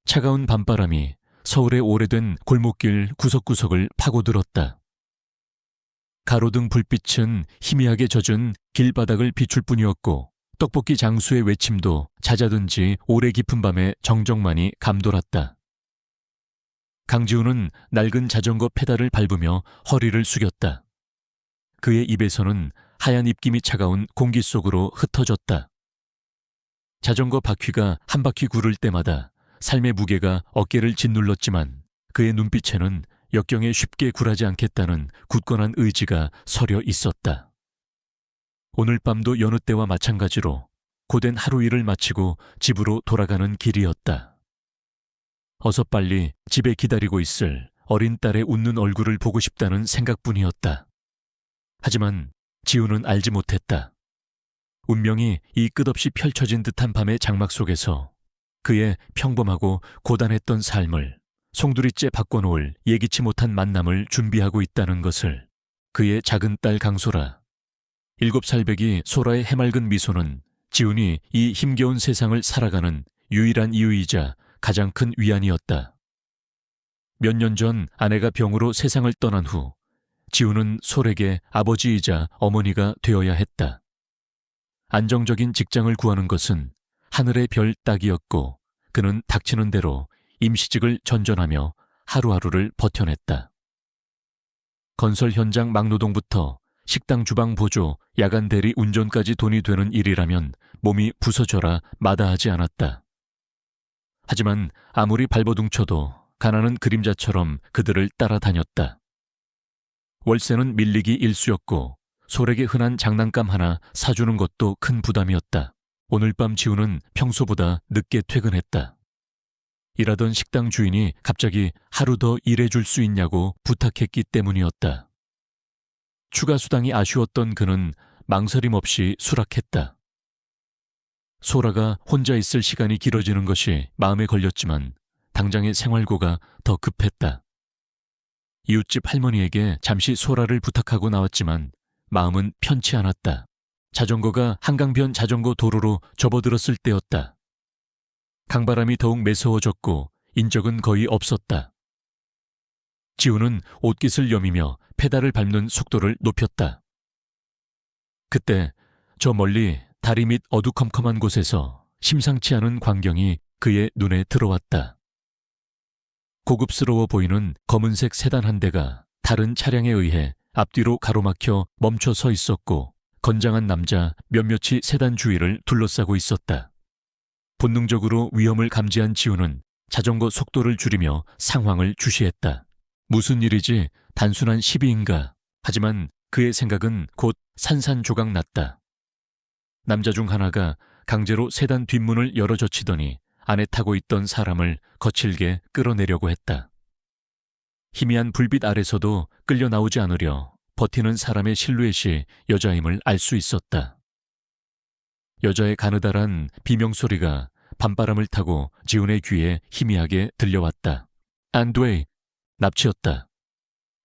차가운 밤바람이 서울의 오래된 골목길 구석구석을 파고들었다. 가로등 불빛은 희미하게 젖은 길바닥을 비출 뿐이었고 떡볶이 장수의 외침도 잦아든지 오래 깊은 밤에 정적만이 감돌았다. 강지훈은 낡은 자전거 페달을 밟으며 허리를 숙였다. 그의 입에서는 하얀 입김이 차가운 공기 속으로 흩어졌다. 자전거 바퀴가 한 바퀴 구를 때마다 삶의 무게가 어깨를 짓눌렀지만 그의 눈빛에는 역경에 쉽게 굴하지 않겠다는 굳건한 의지가 서려 있었다. 오늘 밤도 여느 때와 마찬가지로 고된 하루 일을 마치고 집으로 돌아가는 길이었다. 어서 빨리 집에 기다리고 있을 어린 딸의 웃는 얼굴을 보고 싶다는 생각뿐이었다. 하지만 지우는 알지 못했다. 운명이 이 끝없이 펼쳐진 듯한 밤의 장막 속에서 그의 평범하고 고단했던 삶을 송두리째 바꿔놓을 예기치 못한 만남을 준비하고 있다는 것을. 그의 작은 딸 강소라. 7살 배기 소라의 해맑은 미소는 지훈이 이 힘겨운 세상을 살아가는 유일한 이유이자 가장 큰 위안이었다. 몇 년 전 아내가 병으로 세상을 떠난 후 지훈은 솔에게 아버지이자 어머니가 되어야 했다. 안정적인 직장을 구하는 것은 하늘의 별 따기였고 그는 닥치는 대로 임시직을 전전하며 하루하루를 버텨냈다. 건설 현장 막노동부터 식당 주방 보조, 야간 대리 운전까지 돈이 되는 일이라면 몸이 부서져라 마다하지 않았다. 하지만 아무리 발버둥쳐도 가난은 그림자처럼 그들을 따라다녔다. 월세는 밀리기 일쑤였고 솔에게 흔한 장난감 하나 사주는 것도 큰 부담이었다. 오늘 밤 지훈은 평소보다 늦게 퇴근했다. 일하던 식당 주인이 갑자기 하루 더 일해줄 수 있냐고 부탁했기 때문이었다. 추가 수당이 아쉬웠던 그는 망설임 없이 수락했다. 소라가 혼자 있을 시간이 길어지는 것이 마음에 걸렸지만 당장의 생활고가 더 급했다. 이웃집 할머니에게 잠시 소라를 부탁하고 나왔지만 마음은 편치 않았다. 자전거가 한강변 자전거 도로로 접어들었을 때였다. 강바람이 더욱 매서워졌고 인적은 거의 없었다. 지훈은 옷깃을 여미며 페달을 밟는 속도를 높였다. 그때 저 멀리 다리 밑 어두컴컴한 곳에서 심상치 않은 광경이 그의 눈에 들어왔다. 고급스러워 보이는 검은색 세단 한 대가 다른 차량에 의해 앞뒤로 가로막혀 멈춰 서 있었고 건장한 남자 몇몇이 세단 주위를 둘러싸고 있었다. 본능적으로 위험을 감지한 지훈은 자전거 속도를 줄이며 상황을 주시했다. 무슨 일이지 단순한 시비인가. 하지만 그의 생각은 곧 산산조각 났다. 남자 중 하나가 강제로 세단 뒷문을 열어젖히더니 안에 타고 있던 사람을 거칠게 끌어내려고 했다. 희미한 불빛 아래서도 끌려 나오지 않으려 버티는 사람의 실루엣이 여자임을 알 수 있었다. 여자의 가느다란 비명소리가 밤바람을 타고 지훈의 귀에 희미하게 들려왔다. 안 돼! 납치였다.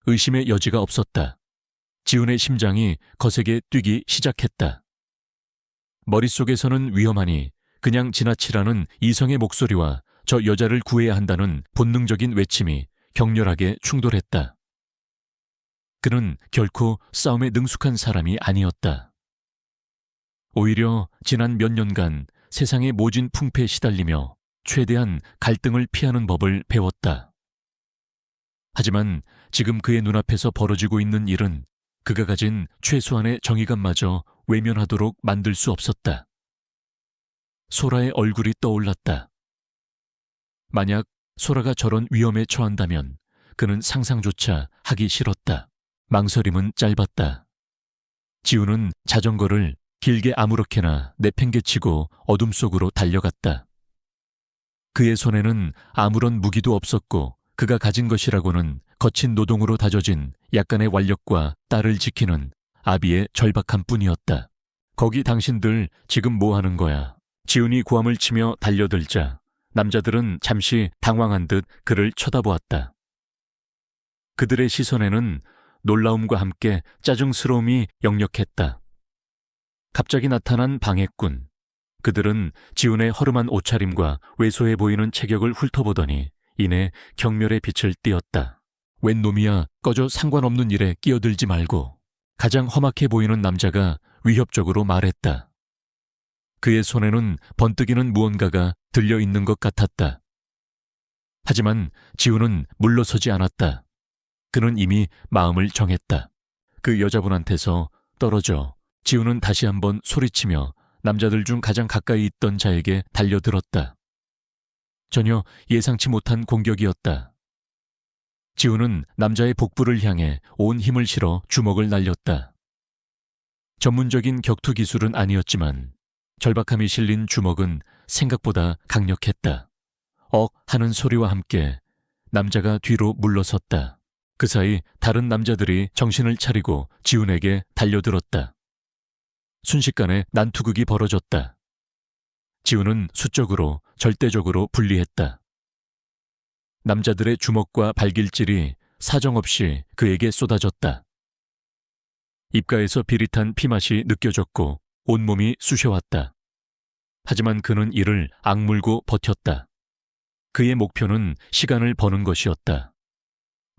의심의 여지가 없었다. 지훈의 심장이 거세게 뛰기 시작했다. 머릿속에서는 위험하니 그냥 지나치라는 이성의 목소리와 저 여자를 구해야 한다는 본능적인 외침이 격렬하게 충돌했다. 그는 결코 싸움에 능숙한 사람이 아니었다. 오히려 지난 몇 년간 세상의 모진 풍패에 시달리며 최대한 갈등을 피하는 법을 배웠다. 하지만 지금 그의 눈앞에서 벌어지고 있는 일은 그가 가진 최소한의 정의감마저 외면하도록 만들 수 없었다. 소라의 얼굴이 떠올랐다. 만약 소라가 저런 위험에 처한다면 그는 상상조차 하기 싫었다. 망설임은 짧았다. 지훈은 자전거를 길게 아무렇게나 내팽개치고 어둠 속으로 달려갔다. 그의 손에는 아무런 무기도 없었고 그가 가진 것이라고는 거친 노동으로 다져진 약간의 완력과 딸을 지키는 아비의 절박함 뿐이었다. 거기 당신들 지금 뭐 하는 거야? 지훈이 고함을 치며 달려들자 남자들은 잠시 당황한 듯 그를 쳐다보았다. 그들의 시선에는 놀라움과 함께 짜증스러움이 역력했다. 갑자기 나타난 방해꾼, 그들은 지훈의 허름한 옷차림과 왜소해 보이는 체격을 훑어보더니 이내 경멸의 빛을 띠었다. 웬 놈이야, 꺼져 상관없는 일에 끼어들지 말고. 가장 험악해 보이는 남자가 위협적으로 말했다. 그의 손에는 번뜩이는 무언가가 들려있는 것 같았다. 하지만 지훈은 물러서지 않았다. 그는 이미 마음을 정했다. 그 여자분한테서 떨어져 지훈은 다시 한번 소리치며 남자들 중 가장 가까이 있던 자에게 달려들었다. 전혀 예상치 못한 공격이었다. 지훈은 남자의 복부를 향해 온 힘을 실어 주먹을 날렸다. 전문적인 격투 기술은 아니었지만 절박함이 실린 주먹은 생각보다 강력했다. 억 하는 소리와 함께 남자가 뒤로 물러섰다. 그 사이 다른 남자들이 정신을 차리고 지훈에게 달려들었다. 순식간에 난투극이 벌어졌다. 지훈은 수적으로 절대적으로 불리했다. 남자들의 주먹과 발길질이 사정없이 그에게 쏟아졌다. 입가에서 비릿한 피맛이 느껴졌고 온몸이 쑤셔왔다. 하지만 그는 이를 악물고 버텼다. 그의 목표는 시간을 버는 것이었다.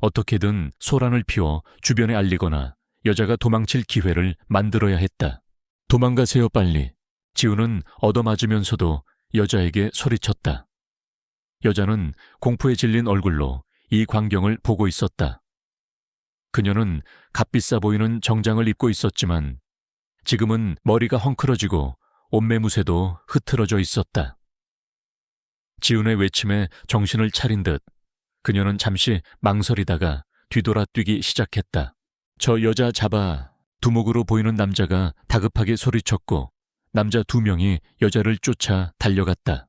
어떻게든 소란을 피워 주변에 알리거나 여자가 도망칠 기회를 만들어야 했다. 도망가세요 빨리. 지훈은 얻어맞으면서도 여자에게 소리쳤다. 여자는 공포에 질린 얼굴로 이 광경을 보고 있었다. 그녀는 값비싸 보이는 정장을 입고 있었지만 지금은 머리가 헝클어지고 옷매무새도 흐트러져 있었다. 지훈의 외침에 정신을 차린 듯 그녀는 잠시 망설이다가 뒤돌아 뛰기 시작했다. 저 여자 잡아. 두목으로 보이는 남자가 다급하게 소리쳤고 남자 2명이 여자를 쫓아 달려갔다.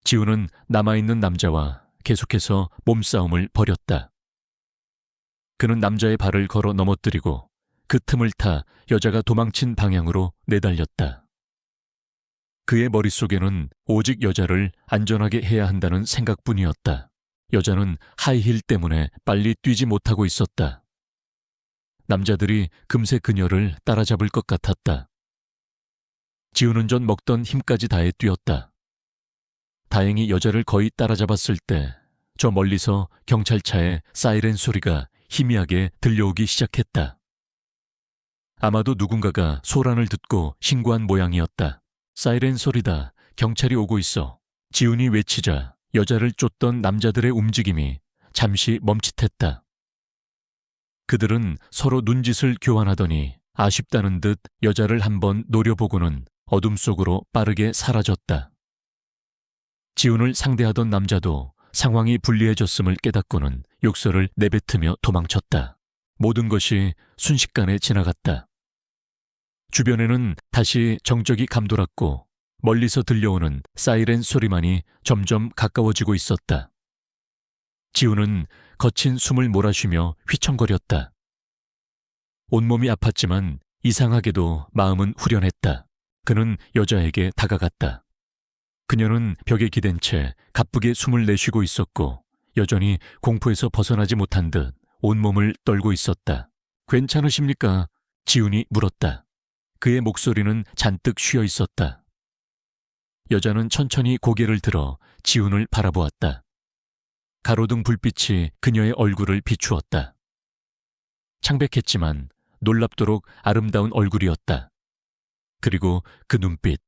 지훈은 남아있는 남자와 계속해서 몸싸움을 벌였다. 그는 남자의 발을 걸어 넘어뜨리고 그 틈을 타 여자가 도망친 방향으로 내달렸다. 그의 머릿속에는 오직 여자를 안전하게 해야 한다는 생각뿐이었다. 여자는 하이힐 때문에 빨리 뛰지 못하고 있었다. 남자들이 금세 그녀를 따라잡을 것 같았다. 지훈은 전 먹던 힘까지 다해 뛰었다. 다행히 여자를 거의 따라잡았을 때 저 멀리서 경찰차의 사이렌 소리가 희미하게 들려오기 시작했다. 아마도 누군가가 소란을 듣고 신고한 모양이었다. 사이렌 소리다. 경찰이 오고 있어. 지훈이 외치자 여자를 쫓던 남자들의 움직임이 잠시 멈칫했다. 그들은 서로 눈짓을 교환하더니 아쉽다는 듯 여자를 한번 노려보고는 어둠 속으로 빠르게 사라졌다. 지훈을 상대하던 남자도 상황이 불리해졌음을 깨닫고는 욕설을 내뱉으며 도망쳤다. 모든 것이 순식간에 지나갔다. 주변에는 다시 정적이 감돌았고 멀리서 들려오는 사이렌 소리만이 점점 가까워지고 있었다. 지훈은 거친 숨을 몰아쉬며 휘청거렸다. 온몸이 아팠지만 이상하게도 마음은 후련했다. 그는 여자에게 다가갔다. 그녀는 벽에 기댄 채 가쁘게 숨을 내쉬고 있었고 여전히 공포에서 벗어나지 못한 듯 온몸을 떨고 있었다. 괜찮으십니까? 지훈이 물었다. 그의 목소리는 잔뜩 쉬어 있었다. 여자는 천천히 고개를 들어 지훈을 바라보았다. 가로등 불빛이 그녀의 얼굴을 비추었다. 창백했지만 놀랍도록 아름다운 얼굴이었다. 그리고 그 눈빛.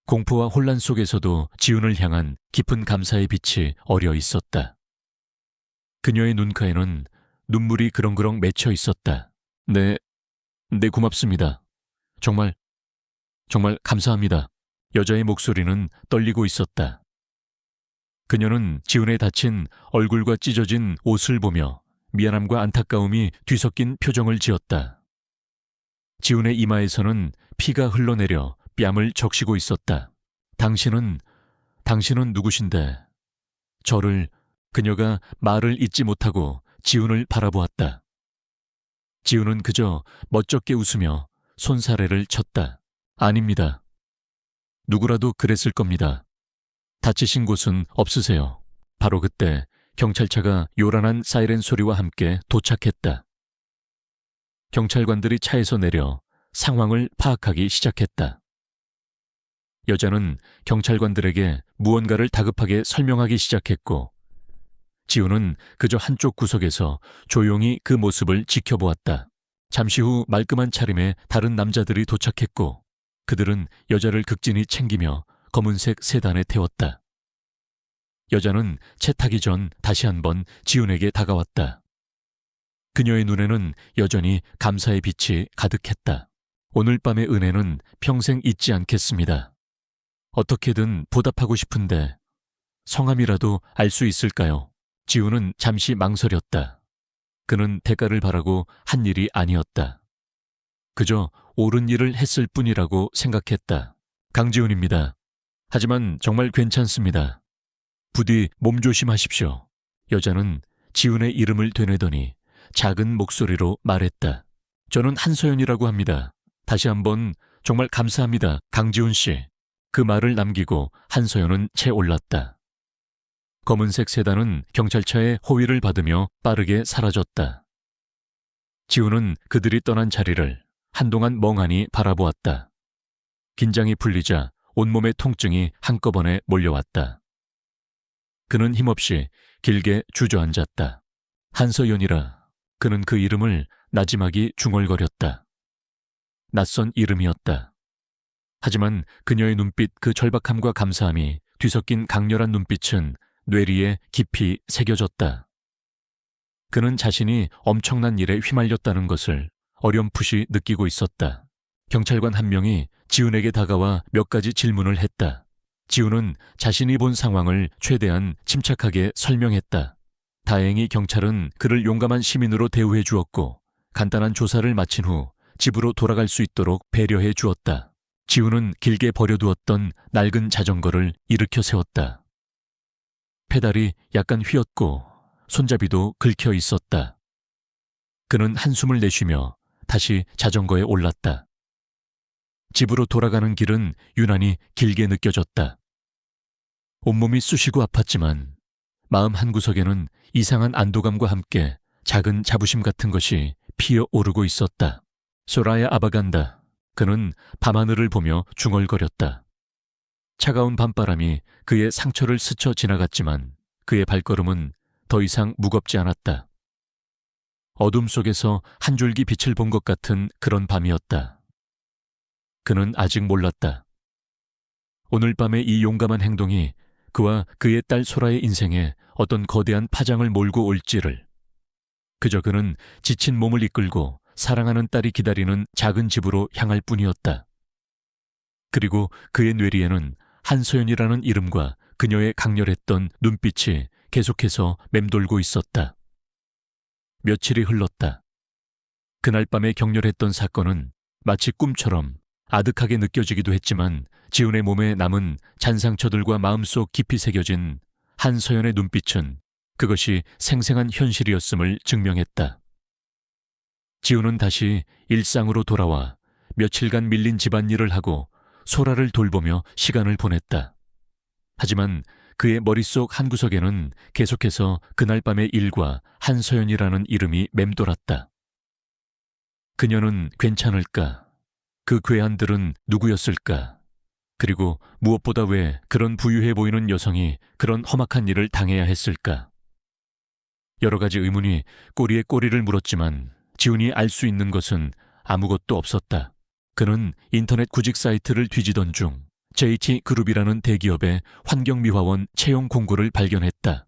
공포와 혼란 속에서도 지훈을 향한 깊은 감사의 빛이 어려 있었다. 그녀의 눈가에는 눈물이 그렁그렁 맺혀 있었다. 네, 고맙습니다. 정말 감사합니다. 여자의 목소리는 떨리고 있었다. 그녀는 지훈의 다친 얼굴과 찢어진 옷을 보며 미안함과 안타까움이 뒤섞인 표정을 지었다. 지훈의 이마에서는 피가 흘러내려 뺨을 적시고 있었다. 당신은 누구신데? 그녀가 말을 잇지 못하고 지훈을 바라보았다. 지훈은 그저 멋쩍게 웃으며 손사래를 쳤다. 아닙니다. 누구라도 그랬을 겁니다. 다치신 곳은 없으세요. 바로 그때 경찰차가 요란한 사이렌 소리와 함께 도착했다. 경찰관들이 차에서 내려 상황을 파악하기 시작했다. 여자는 경찰관들에게 무언가를 다급하게 설명하기 시작했고, 지우는 그저 한쪽 구석에서 조용히 그 모습을 지켜보았다. 잠시 후 말끔한 차림에 다른 남자들이 도착했고, 그들은 여자를 극진히 챙기며 검은색 세단에 태웠다. 여자는 차 타기 전 다시 한번 지훈에게 다가왔다. 그녀의 눈에는 여전히 감사의 빛이 가득했다. 오늘 밤의 은혜는 평생 잊지 않겠습니다. 어떻게든 보답하고 싶은데 성함이라도 알 수 있을까요? 지훈은 잠시 망설였다. 그는 대가를 바라고 한 일이 아니었다. 그저 옳은 일을 했을 뿐이라고 생각했다. 강지훈입니다. 하지만 정말 괜찮습니다. 부디 몸조심하십시오. 여자는 지훈의 이름을 되뇌더니 작은 목소리로 말했다. 저는 한서연이라고 합니다. 다시 한번 정말 감사합니다, 강지훈 씨. 그 말을 남기고 한서연은 채 올랐다. 검은색 세단은 경찰차의 호위를 받으며 빠르게 사라졌다. 지훈은 그들이 떠난 자리를 한동안 멍하니 바라보았다. 긴장이 풀리자 온몸의 통증이 한꺼번에 몰려왔다. 그는 힘없이 길게 주저앉았다. 한서연이라. 그는 그 이름을 나지막이 중얼거렸다. 낯선 이름이었다. 하지만 그녀의 눈빛 그 절박함과 감사함이 뒤섞인 강렬한 눈빛은 뇌리에 깊이 새겨졌다. 그는 자신이 엄청난 일에 휘말렸다는 것을 어렴풋이 느끼고 있었다. 경찰관 한 명이 지훈에게 다가와 몇 가지 질문을 했다. 지훈은 자신이 본 상황을 최대한 침착하게 설명했다. 다행히 경찰은 그를 용감한 시민으로 대우해 주었고 간단한 조사를 마친 후 집으로 돌아갈 수 있도록 배려해 주었다. 지훈은 길게 버려두었던 낡은 자전거를 일으켜 세웠다. 페달이 약간 휘었고 손잡이도 긁혀 있었다. 그는 한숨을 내쉬며 다시 자전거에 올랐다. 집으로 돌아가는 길은 유난히 길게 느껴졌다. 온몸이 쑤시고 아팠지만 마음 한구석에는 이상한 안도감과 함께 작은 자부심 같은 것이 피어오르고 있었다. 소라야 아바간다. 그는 밤하늘을 보며 중얼거렸다. 차가운 밤바람이 그의 상처를 스쳐 지나갔지만 그의 발걸음은 더 이상 무겁지 않았다. 어둠 속에서 한 줄기 빛을 본 것 같은 그런 밤이었다. 그는 아직 몰랐다. 오늘 밤의 이 용감한 행동이 그와 그의 딸 소라의 인생에 어떤 거대한 파장을 몰고 올지를. 그저 그는 지친 몸을 이끌고 사랑하는 딸이 기다리는 작은 집으로 향할 뿐이었다. 그리고 그의 뇌리에는 한서연이라는 이름과 그녀의 강렬했던 눈빛이 계속해서 맴돌고 있었다. 며칠이 흘렀다. 그날 밤에 격렬했던 사건은 마치 꿈처럼 아득하게 느껴지기도 했지만 지훈의 몸에 남은 잔상처들과 마음속 깊이 새겨진 한서연의 눈빛은 그것이 생생한 현실이었음을 증명했다. 지훈은 다시 일상으로 돌아와 며칠간 밀린 집안일을 하고 소라를 돌보며 시간을 보냈다. 하지만 그의 머릿속 한구석에는 계속해서 그날 밤의 일과 한서연이라는 이름이 맴돌았다. 그녀는 괜찮을까? 그 괴한들은 누구였을까? 그리고 무엇보다 왜 그런 부유해 보이는 여성이 그런 험악한 일을 당해야 했을까? 여러 가지 의문이 꼬리에 꼬리를 물었지만 지훈이 알 수 있는 것은 아무것도 없었다. 그는 인터넷 구직 사이트를 뒤지던 중 JH그룹이라는 대기업의 환경미화원 채용 공고를 발견했다.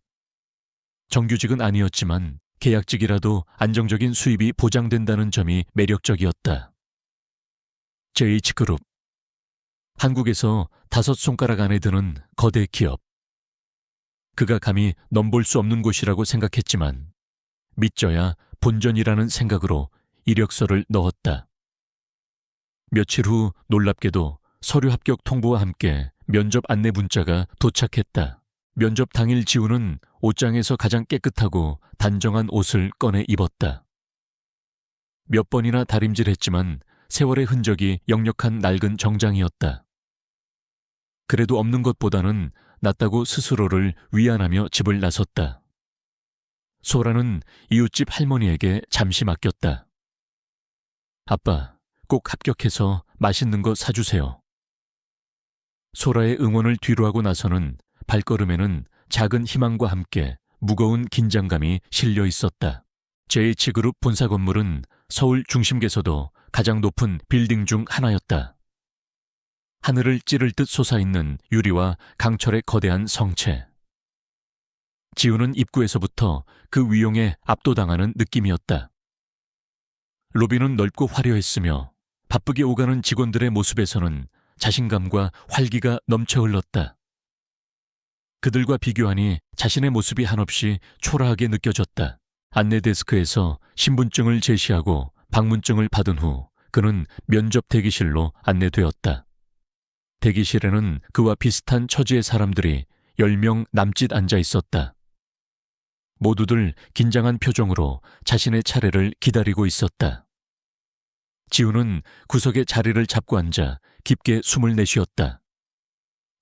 정규직은 아니었지만 계약직이라도 안정적인 수입이 보장된다는 점이 매력적이었다. JH그룹. 한국에서 5손가락 안에 드는 거대 기업. 그가 감히 넘볼 수 없는 곳이라고 생각했지만 믿져야 본전이라는 생각으로 이력서를 넣었다. 며칠 후 놀랍게도 서류 합격 통보와 함께 면접 안내 문자가 도착했다. 면접 당일 지훈은 옷장에서 가장 깨끗하고 단정한 옷을 꺼내 입었다. 몇 번이나 다림질했지만 세월의 흔적이 역력한 낡은 정장이었다. 그래도 없는 것보다는 낫다고 스스로를 위안하며 집을 나섰다. 소라는 이웃집 할머니에게 잠시 맡겼다. 아빠, 꼭 합격해서 맛있는 거 사주세요. 소라의 응원을 뒤로하고 나서는 발걸음에는 작은 희망과 함께 무거운 긴장감이 실려 있었다. JH그룹 본사 건물은 서울 중심계에서도 가장 높은 빌딩 중 하나였다. 하늘을 찌를 듯 솟아있는 유리와 강철의 거대한 성체. 지우는 입구에서부터 그 위용에 압도당하는 느낌이었다. 로비는 넓고 화려했으며 바쁘게 오가는 직원들의 모습에서는 자신감과 활기가 넘쳐 흘렀다. 그들과 비교하니 자신의 모습이 한없이 초라하게 느껴졌다. 안내 데스크에서 신분증을 제시하고 방문증을 받은 후 그는 면접 대기실로 안내되었다. 대기실에는 그와 비슷한 처지의 사람들이 10명 남짓 앉아 있었다. 모두들 긴장한 표정으로 자신의 차례를 기다리고 있었다. 지우는 구석에 자리를 잡고 앉아 깊게 숨을 내쉬었다.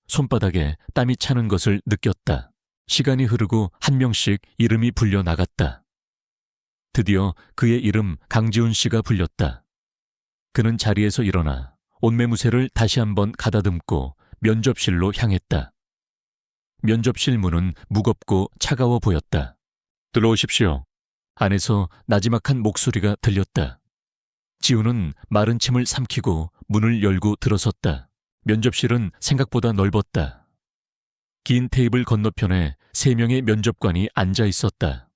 손바닥에 땀이 차는 것을 느꼈다. 시간이 흐르고 한 명씩 이름이 불려 나갔다. 드디어 그의 이름 강지훈 씨가 불렸다. 그는 자리에서 일어나 옷매무새를 다시 한번 가다듬고 면접실로 향했다. 면접실 문은 무겁고 차가워 보였다. 들어오십시오. 안에서 나지막한 목소리가 들렸다. 지우는 마른 침을 삼키고 문을 열고 들어섰다. 면접실은 생각보다 넓었다. 긴 테이블 건너편에 3명의 면접관이 앉아 있었다.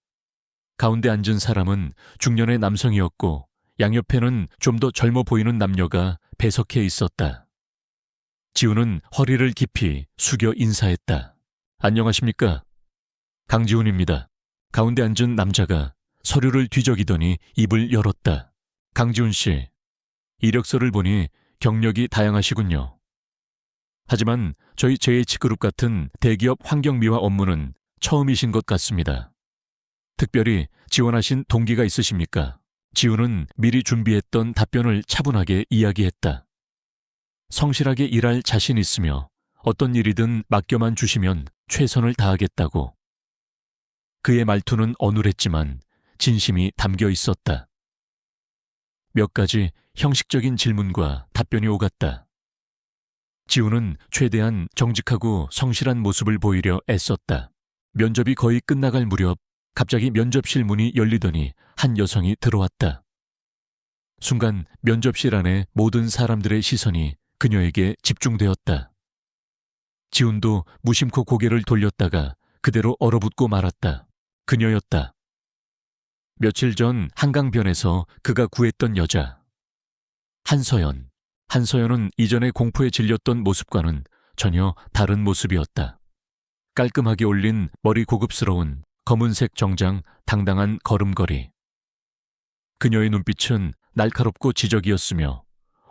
가운데 앉은 사람은 중년의 남성이었고 양옆에는 좀 더 젊어 보이는 남녀가 배석해 있었다. 지우는 허리를 깊이 숙여 인사했다. 안녕하십니까? 강지훈입니다. 가운데 앉은 남자가 서류를 뒤적이더니 입을 열었다. 강지훈 씨, 이력서를 보니 경력이 다양하시군요. 하지만 저희 JH그룹 같은 대기업 환경미화 업무는 처음이신 것 같습니다. 특별히 지원하신 동기가 있으십니까? 지우는 미리 준비했던 답변을 차분하게 이야기했다. 성실하게 일할 자신 있으며 어떤 일이든 맡겨만 주시면 최선을 다하겠다고. 그의 말투는 어눌했지만 진심이 담겨 있었다. 몇 가지 형식적인 질문과 답변이 오갔다. 지우는 최대한 정직하고 성실한 모습을 보이려 애썼다. 면접이 거의 끝나갈 무렵 갑자기 면접실 문이 열리더니 한 여성이 들어왔다. 순간 면접실 안의 모든 사람들의 시선이 그녀에게 집중되었다. 지훈도 무심코 고개를 돌렸다가 그대로 얼어붙고 말았다. 그녀였다. 며칠 전 한강변에서 그가 구했던 여자. 한서연. 한서연은 이전에 공포에 질렸던 모습과는 전혀 다른 모습이었다. 깔끔하게 올린 머리 고급스러운 검은색 정장, 당당한 걸음걸이. 그녀의 눈빛은 날카롭고 지적이었으며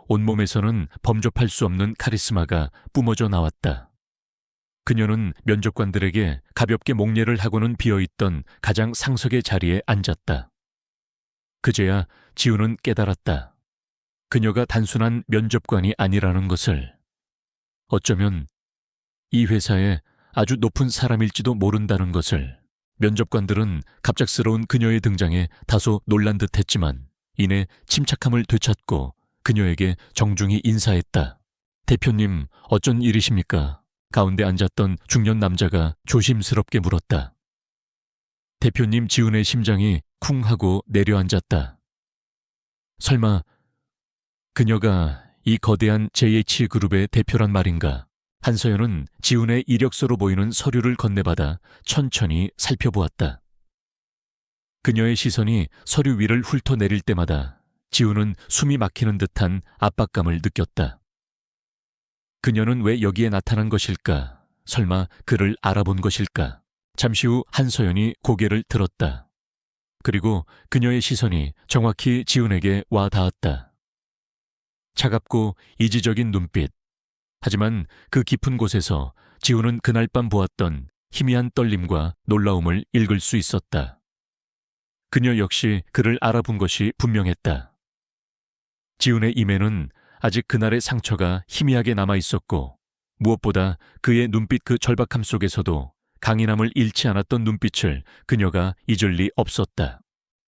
온몸에서는 범접할 수 없는 카리스마가 뿜어져 나왔다. 그녀는 면접관들에게 가볍게 목례를 하고는 비어있던 가장 상석의 자리에 앉았다. 그제야 지우는 깨달았다. 그녀가 단순한 면접관이 아니라는 것을. 어쩌면 이 회사의 아주 높은 사람일지도 모른다는 것을. 면접관들은 갑작스러운 그녀의 등장에 다소 놀란 듯했지만 이내 침착함을 되찾고 그녀에게 정중히 인사했다. 대표님, 어쩐 일이십니까? 가운데 앉았던 중년 남자가 조심스럽게 물었다. 대표님 지훈의 심장이 쿵 하고 내려앉았다. 설마 그녀가 이 거대한 JH그룹의 대표란 말인가? 한서연은 지훈의 이력서로 보이는 서류를 건네받아 천천히 살펴보았다. 그녀의 시선이 서류 위를 훑어내릴 때마다 지훈은 숨이 막히는 듯한 압박감을 느꼈다. 그녀는 왜 여기에 나타난 것일까? 설마 그를 알아본 것일까? 잠시 후 한서연이 고개를 들었다. 그리고 그녀의 시선이 정확히 지훈에게 와 닿았다. 차갑고 이지적인 눈빛. 하지만 그 깊은 곳에서 지훈은 그날 밤 보았던 희미한 떨림과 놀라움을 읽을 수 있었다. 그녀 역시 그를 알아본 것이 분명했다. 지훈의 임에는 아직 그날의 상처가 희미하게 남아 있었고 무엇보다 그의 눈빛 그 절박함 속에서도 강인함을 잃지 않았던 눈빛을 그녀가 잊을 리 없었다.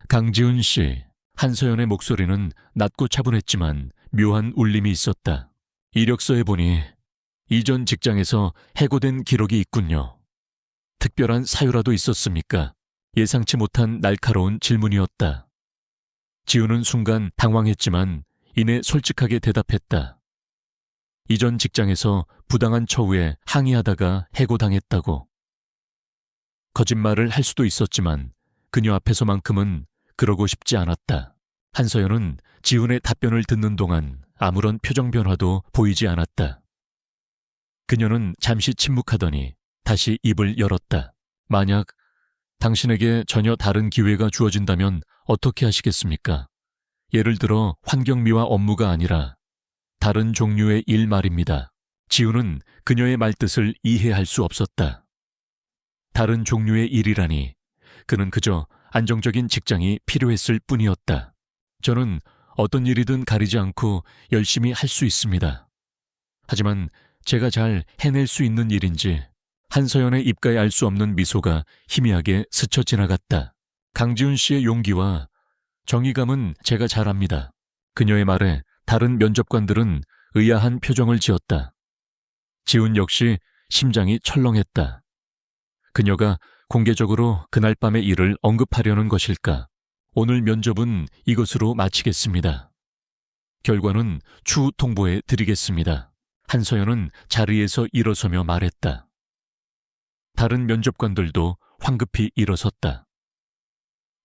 강지훈 씨, 한서연의 목소리는 낮고 차분했지만 묘한 울림이 있었다. 이력서에 보니 이전 직장에서 해고된 기록이 있군요. 특별한 사유라도 있었습니까? 예상치 못한 날카로운 질문이었다. 지우는 순간 당황했지만 이내 솔직하게 대답했다. 이전 직장에서 부당한 처우에 항의하다가 해고당했다고. 거짓말을 할 수도 있었지만 그녀 앞에서만큼은 그러고 싶지 않았다. 한서연은 지훈의 답변을 듣는 동안 아무런 표정 변화도 보이지 않았다. 그녀는 잠시 침묵하더니 다시 입을 열었다. 만약 당신에게 전혀 다른 기회가 주어진다면 어떻게 하시겠습니까? 예를 들어 환경미화 업무가 아니라 다른 종류의 일 말입니다. 지훈은 그녀의 말뜻을 이해할 수 없었다. 다른 종류의 일이라니 그는 그저 안정적인 직장이 필요했을 뿐이었다. 저는 어떤 일이든 가리지 않고 열심히 할 수 있습니다. 하지만 제가 잘 해낼 수 있는 일인지 한서연의 입가에 알 수 없는 미소가 희미하게 스쳐 지나갔다. 강지훈 씨의 용기와 정의감은 제가 잘 압니다. 그녀의 말에 다른 면접관들은 의아한 표정을 지었다. 지훈 역시 심장이 철렁했다. 그녀가 공개적으로 그날 밤의 일을 언급하려는 것일까? 오늘 면접은 이것으로 마치겠습니다. 결과는 추후 통보해 드리겠습니다. 한서연은 자리에서 일어서며 말했다. 다른 면접관들도 황급히 일어섰다.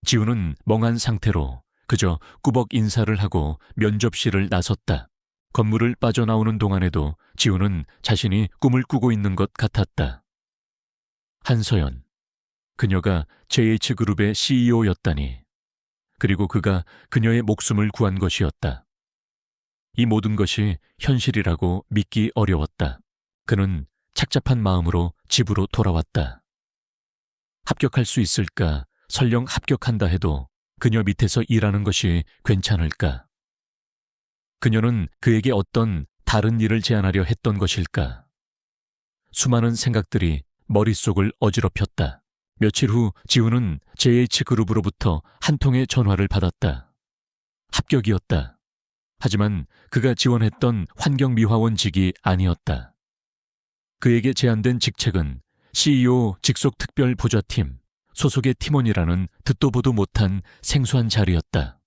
지훈은 멍한 상태로 그저 꾸벅 인사를 하고 면접실을 나섰다. 건물을 빠져나오는 동안에도 지훈은 자신이 꿈을 꾸고 있는 것 같았다. 한서연, 그녀가 JH그룹의 CEO였다니. 그리고 그가 그녀의 목숨을 구한 것이었다. 이 모든 것이 현실이라고 믿기 어려웠다. 그는 착잡한 마음으로 집으로 돌아왔다. 합격할 수 있을까? 설령 합격한다 해도 그녀 밑에서 일하는 것이 괜찮을까? 그녀는 그에게 어떤 다른 일을 제안하려 했던 것일까? 수많은 생각들이 머릿속을 어지럽혔다. 며칠 후 지훈은 JH그룹으로부터 한 통의 전화를 받았다. 합격이었다. 하지만 그가 지원했던 환경미화원직이 아니었다. 그에게 제안된 직책은 CEO 직속 특별보좌팀 소속의 팀원이라는 듣도 보도 못한 생소한 자리였다.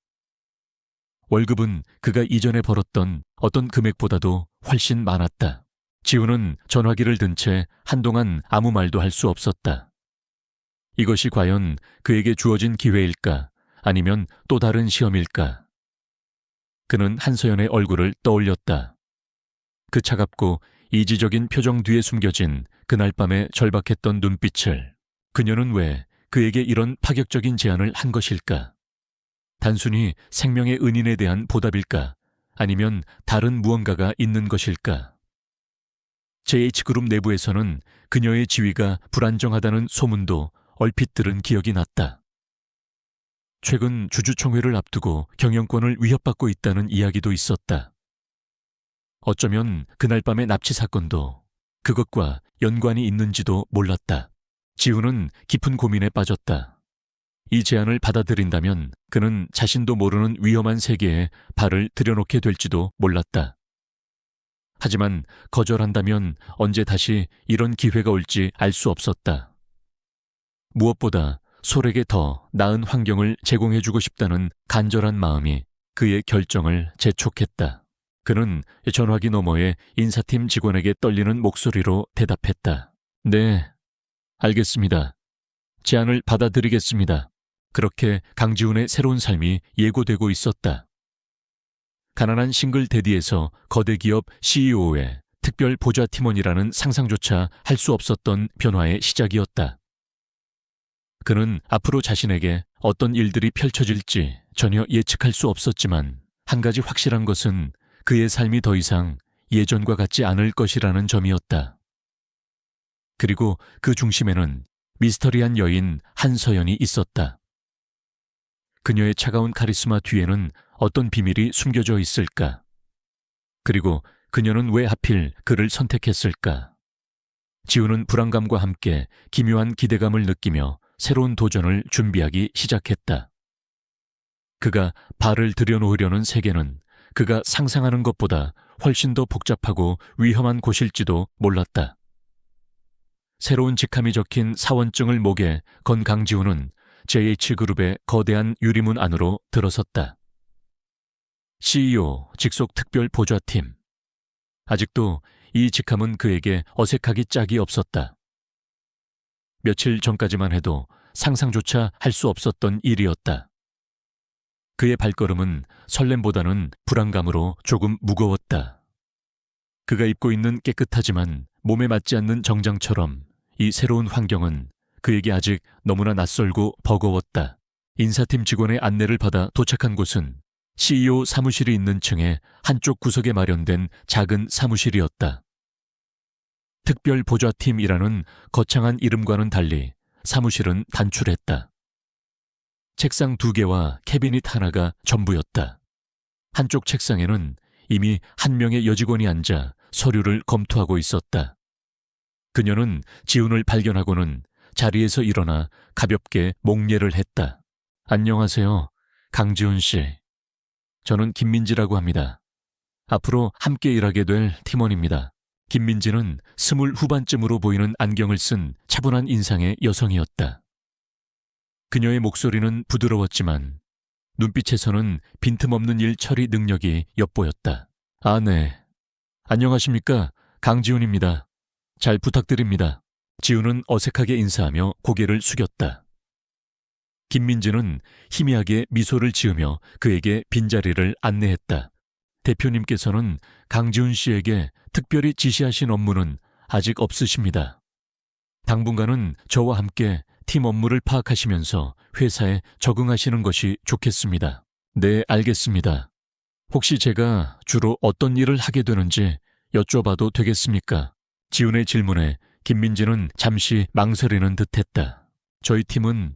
월급은 그가 이전에 벌었던 어떤 금액보다도 훨씬 많았다. 지훈은 전화기를 든 채 한동안 아무 말도 할 수 없었다. 이것이 과연 그에게 주어진 기회일까? 아니면 또 다른 시험일까? 그는 한서연의 얼굴을 떠올렸다. 그 차갑고 이지적인 표정 뒤에 숨겨진 그날 밤의 절박했던 눈빛을. 그녀는 왜 그에게 이런 파격적인 제안을 한 것일까? 단순히 생명의 은인에 대한 보답일까? 아니면 다른 무언가가 있는 것일까? JH그룹 내부에서는 그녀의 지위가 불안정하다는 소문도 얼핏 들은 기억이 났다. 최근 주주총회를 앞두고 경영권을 위협받고 있다는 이야기도 있었다. 어쩌면 그날 밤의 납치 사건도 그것과 연관이 있는지도 몰랐다. 지훈은 깊은 고민에 빠졌다. 이 제안을 받아들인다면 그는 자신도 모르는 위험한 세계에 발을 들여놓게 될지도 몰랐다. 하지만 거절한다면 언제 다시 이런 기회가 올지 알 수 없었다. 무엇보다 솔에게 더 나은 환경을 제공해주고 싶다는 간절한 마음이 그의 결정을 재촉했다. 그는 전화기 너머에 인사팀 직원에게 떨리는 목소리로 대답했다. 네, 알겠습니다. 제안을 받아들이겠습니다. 그렇게 강지훈의 새로운 삶이 예고되고 있었다. 가난한 싱글 대디에서 거대 기업 CEO의 특별 보좌 팀원이라는 상상조차 할 수 없었던 변화의 시작이었다. 그는 앞으로 자신에게 어떤 일들이 펼쳐질지 전혀 예측할 수 없었지만 한 가지 확실한 것은 그의 삶이 더 이상 예전과 같지 않을 것이라는 점이었다. 그리고 그 중심에는 미스터리한 여인 한서연이 있었다. 그녀의 차가운 카리스마 뒤에는 어떤 비밀이 숨겨져 있을까? 그리고 그녀는 왜 하필 그를 선택했을까? 지훈은 불안감과 함께 기묘한 기대감을 느끼며 새로운 도전을 준비하기 시작했다. 그가 발을 들여놓으려는 세계는 그가 상상하는 것보다 훨씬 더 복잡하고 위험한 곳일지도 몰랐다. 새로운 직함이 적힌 사원증을 목에 건 강지훈은 JH그룹의 거대한 유리문 안으로 들어섰다. CEO 직속 특별 보좌팀. 아직도 이 직함은 그에게 어색하기 짝이 없었다. 며칠 전까지만 해도 상상조차 할 수 없었던 일이었다. 그의 발걸음은 설렘보다는 불안감으로 조금 무거웠다. 그가 입고 있는 깨끗하지만 몸에 맞지 않는 정장처럼 이 새로운 환경은 그에게 아직 너무나 낯설고 버거웠다. 인사팀 직원의 안내를 받아 도착한 곳은 CEO 사무실이 있는 층의 한쪽 구석에 마련된 작은 사무실이었다. 특별 보좌팀이라는 거창한 이름과는 달리 사무실은 단출했다. 책상 2개와 캐비닛 하나가 전부였다. 한쪽 책상에는 이미 한 명의 여직원이 앉아 서류를 검토하고 있었다. 그녀는 지훈을 발견하고는 자리에서 일어나 가볍게 목례를 했다. 안녕하세요, 강지훈 씨. 저는 김민지라고 합니다. 앞으로 함께 일하게 될 팀원입니다. 김민지는 20 후반쯤으로 보이는 안경을 쓴 차분한 인상의 여성이었다. 그녀의 목소리는 부드러웠지만 눈빛에서는 빈틈없는 일 처리 능력이 엿보였다. 아, 네. 안녕하십니까? 강지훈입니다. 잘 부탁드립니다. 지훈은 어색하게 인사하며 고개를 숙였다. 김민지는 희미하게 미소를 지으며 그에게 빈자리를 안내했다. 대표님께서는 강지훈 씨에게 특별히 지시하신 업무는 아직 없으십니다. 당분간은 저와 함께 팀 업무를 파악하시면서 회사에 적응하시는 것이 좋겠습니다. 네, 알겠습니다. 혹시 제가 주로 어떤 일을 하게 되는지 여쭤봐도 되겠습니까? 지훈의 질문에 김민지는 잠시 망설이는 듯했다. 저희 팀은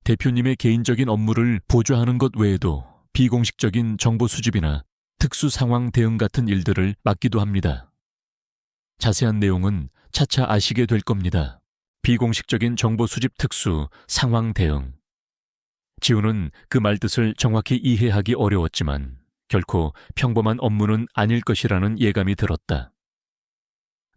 대표님의 개인적인 업무를 보좌하는 것 외에도 비공식적인 정보 수집이나 특수 상황 대응 같은 일들을 맡기도 합니다. 자세한 내용은 차차 아시게 될 겁니다. 비공식적인 정보 수집 특수 상황 대응. 지훈은 그 말뜻을 정확히 이해하기 어려웠지만 결코 평범한 업무는 아닐 것이라는 예감이 들었다.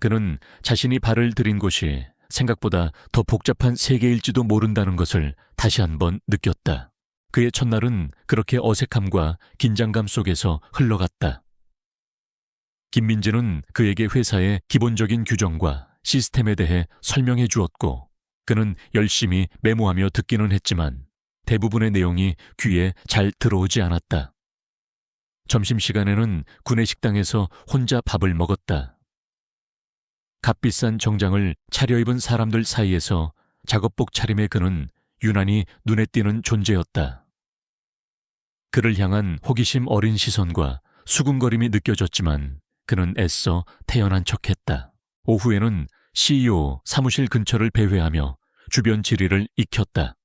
그는 자신이 발을 들인 곳이 생각보다 더 복잡한 세계일지도 모른다는 것을 다시 한번 느꼈다. 그의 첫날은 그렇게 어색함과 긴장감 속에서 흘러갔다. 김민지는 그에게 회사의 기본적인 규정과 시스템에 대해 설명해 주었고 그는 열심히 메모하며 듣기는 했지만 대부분의 내용이 귀에 잘 들어오지 않았다. 점심시간에는 구내식당에서 혼자 밥을 먹었다. 값비싼 정장을 차려입은 사람들 사이에서 작업복 차림의 그는 유난히 눈에 띄는 존재였다. 그를 향한 호기심 어린 시선과 수군거림이 느껴졌지만 그는 애써 태연한 척했다. 오후에는 CEO 사무실 근처를 배회하며 주변 지리를 익혔다.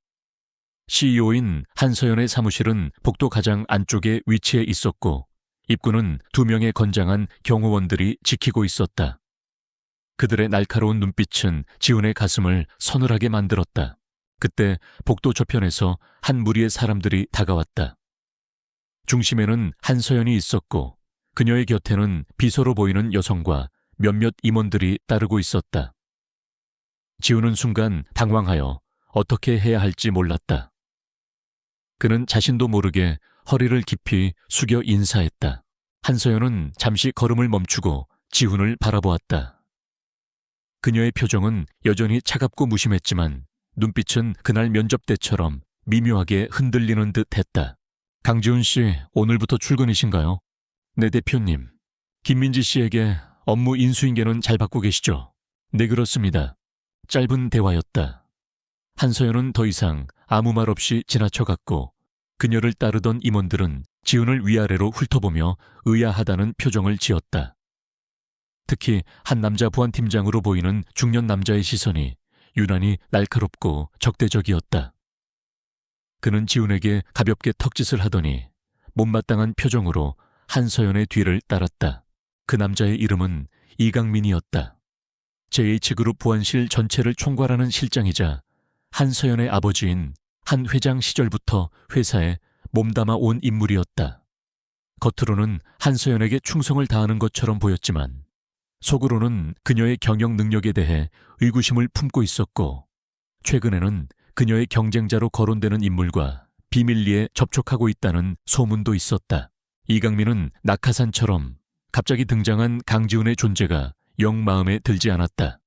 CEO인 한서연의 사무실은 복도 가장 안쪽에 위치해 있었고 입구는 2명의 건장한 경호원들이 지키고 있었다. 그들의 날카로운 눈빛은 지훈의 가슴을 서늘하게 만들었다. 그때 복도 저편에서 한 무리의 사람들이 다가왔다. 중심에는 한서연이 있었고 그녀의 곁에는 비서로 보이는 여성과 몇몇 임원들이 따르고 있었다. 지훈은 순간 당황하여 어떻게 해야 할지 몰랐다. 그는 자신도 모르게 허리를 깊이 숙여 인사했다. 한서연은 잠시 걸음을 멈추고 지훈을 바라보았다. 그녀의 표정은 여전히 차갑고 무심했지만 눈빛은 그날 면접 때처럼 미묘하게 흔들리는 듯 했다. 강지훈 씨, 오늘부터 출근이신가요? 네, 대표님. 김민지 씨에게 업무 인수인계는 잘 받고 계시죠? 네, 그렇습니다. 짧은 대화였다. 한서연은 더 이상 아무 말 없이 지나쳐갔고 그녀를 따르던 임원들은 지훈을 위아래로 훑어보며 의아하다는 표정을 지었다. 특히 한 남자 보안팀장으로 보이는 중년 남자의 시선이 유난히 날카롭고 적대적이었다. 그는 지훈에게 가볍게 턱짓을 하더니 못마땅한 표정으로 한서연의 뒤를 따랐다. 그 남자의 이름은 이강민이었다. JH그룹 보안실 전체를 총괄하는 실장이자 한서연의 아버지인 한 회장 시절부터 회사에 몸담아 온 인물이었다. 겉으로는 한서연에게 충성을 다하는 것처럼 보였지만 속으로는 그녀의 경영 능력에 대해 의구심을 품고 있었고, 최근에는 그녀의 경쟁자로 거론되는 인물과 비밀리에 접촉하고 있다는 소문도 있었다. 이강민은 낙하산처럼 갑자기 등장한 강지훈의 존재가 영 마음에 들지 않았다.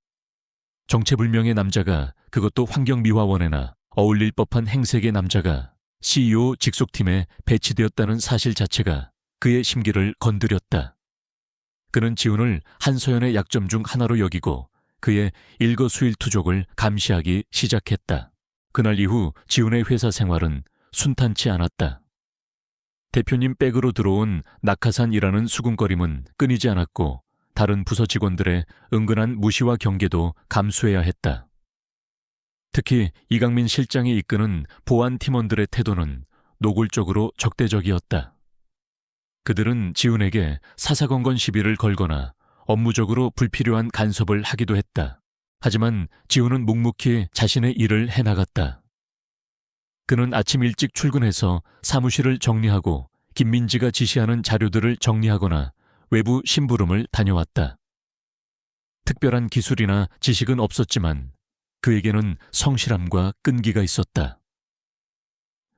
정체불명의 남자가, 그것도 환경미화원에나 어울릴 법한 행색의 남자가 CEO 직속팀에 배치되었다는 사실 자체가 그의 심기를 건드렸다. 그는 지훈을 한서연의 약점 중 하나로 여기고 그의 일거수일투족을 감시하기 시작했다. 그날 이후 지훈의 회사 생활은 순탄치 않았다. 대표님 백으로 들어온 낙하산이라는 수군거림은 끊이지 않았고, 다른 부서 직원들의 은근한 무시와 경계도 감수해야 했다. 특히 이강민 실장이 이끄는 보안 팀원들의 태도는 노골적으로 적대적이었다. 그들은 지훈에게 사사건건 시비를 걸거나 업무적으로 불필요한 간섭을 하기도 했다. 하지만 지훈은 묵묵히 자신의 일을 해나갔다. 그는 아침 일찍 출근해서 사무실을 정리하고 김민지가 지시하는 자료들을 정리하거나 외부 심부름을 다녀왔다. 특별한 기술이나 지식은 없었지만 그에게는 성실함과 끈기가 있었다.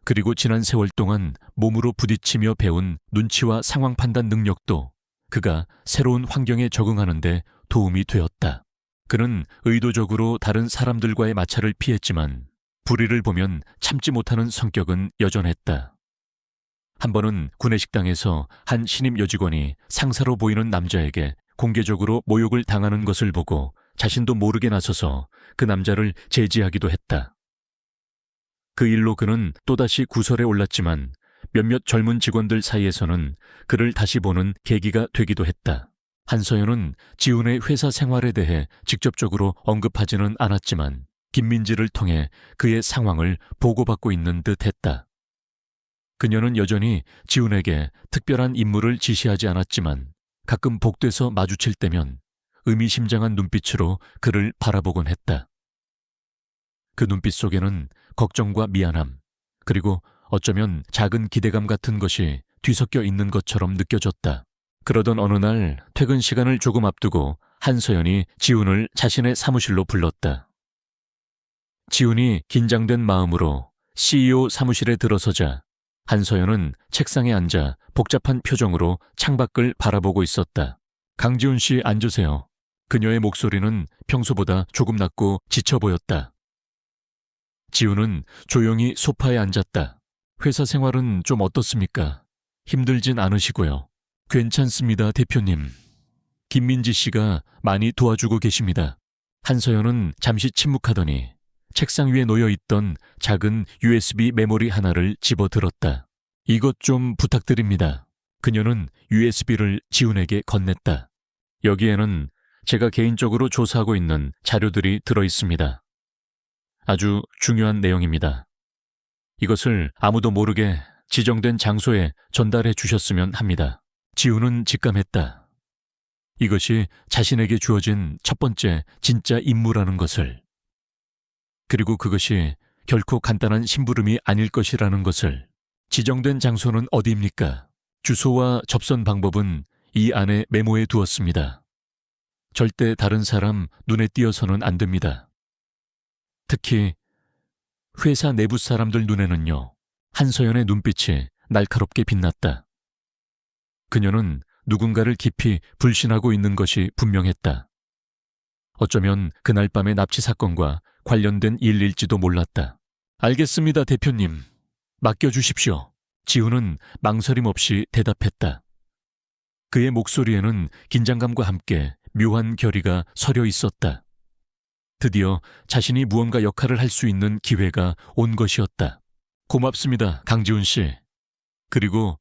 그리고 지난 세월 동안 몸으로 부딪히며 배운 눈치와 상황 판단 능력도 그가 새로운 환경에 적응하는 데 도움이 되었다. 그는 의도적으로 다른 사람들과의 마찰을 피했지만 불의를 보면 참지 못하는 성격은 여전했다. 한 번은 구내식당에서 한 신입 여직원이 상사로 보이는 남자에게 공개적으로 모욕을 당하는 것을 보고 자신도 모르게 나서서 그 남자를 제지하기도 했다. 그 일로 그는 또다시 구설에 올랐지만 몇몇 젊은 직원들 사이에서는 그를 다시 보는 계기가 되기도 했다. 한서연은 지훈의 회사 생활에 대해 직접적으로 언급하지는 않았지만 김민지를 통해 그의 상황을 보고받고 있는 듯했다. 그녀는 여전히 지훈에게 특별한 임무를 지시하지 않았지만 가끔 복도에서 마주칠 때면 의미심장한 눈빛으로 그를 바라보곤 했다. 그 눈빛 속에는 걱정과 미안함, 그리고 어쩌면 작은 기대감 같은 것이 뒤섞여 있는 것처럼 느껴졌다. 그러던 어느 날 퇴근 시간을 조금 앞두고 한서연이 지훈을 자신의 사무실로 불렀다. 지훈이 긴장된 마음으로 CEO 사무실에 들어서자 한서연은 책상에 앉아 복잡한 표정으로 창밖을 바라보고 있었다. 강지훈 씨, 앉으세요. 그녀의 목소리는 평소보다 조금 낮고 지쳐 보였다. 지훈은 조용히 소파에 앉았다. 회사 생활은 좀 어떻습니까? 힘들진 않으시고요. 괜찮습니다, 대표님. 김민지 씨가 많이 도와주고 계십니다. 한서연은 잠시 침묵하더니 책상 위에 놓여 있던 작은 USB 메모리 하나를 집어들었다. 이것 좀 부탁드립니다. 그녀는 USB를 지훈에게 건넸다. 여기에는 제가 개인적으로 조사하고 있는 자료들이 들어 있습니다. 아주 중요한 내용입니다. 이것을 아무도 모르게 지정된 장소에 전달해 주셨으면 합니다. 지훈은 직감했다. 이것이 자신에게 주어진 첫 번째 진짜 임무라는 것을. 그리고 그것이 결코 간단한 심부름이 아닐 것이라는 것을. 지정된 장소는 어디입니까? 주소와 접선 방법은 이 안에 메모해 두었습니다. 절대 다른 사람 눈에 띄어서는 안 됩니다. 특히 회사 내부 사람들 눈에는요. 한서연의 눈빛이 날카롭게 빛났다. 그녀는 누군가를 깊이 불신하고 있는 것이 분명했다. 어쩌면 그날 밤의 납치 사건과 관련된 일일지도 몰랐다. 알겠습니다, 대표님. 맡겨주십시오. 지훈은 망설임 없이 대답했다. 그의 목소리에는 긴장감과 함께 묘한 결의가 서려 있었다. 드디어 자신이 무언가 역할을 할 수 있는 기회가 온 것이었다. 고맙습니다, 강지훈 씨. 그리고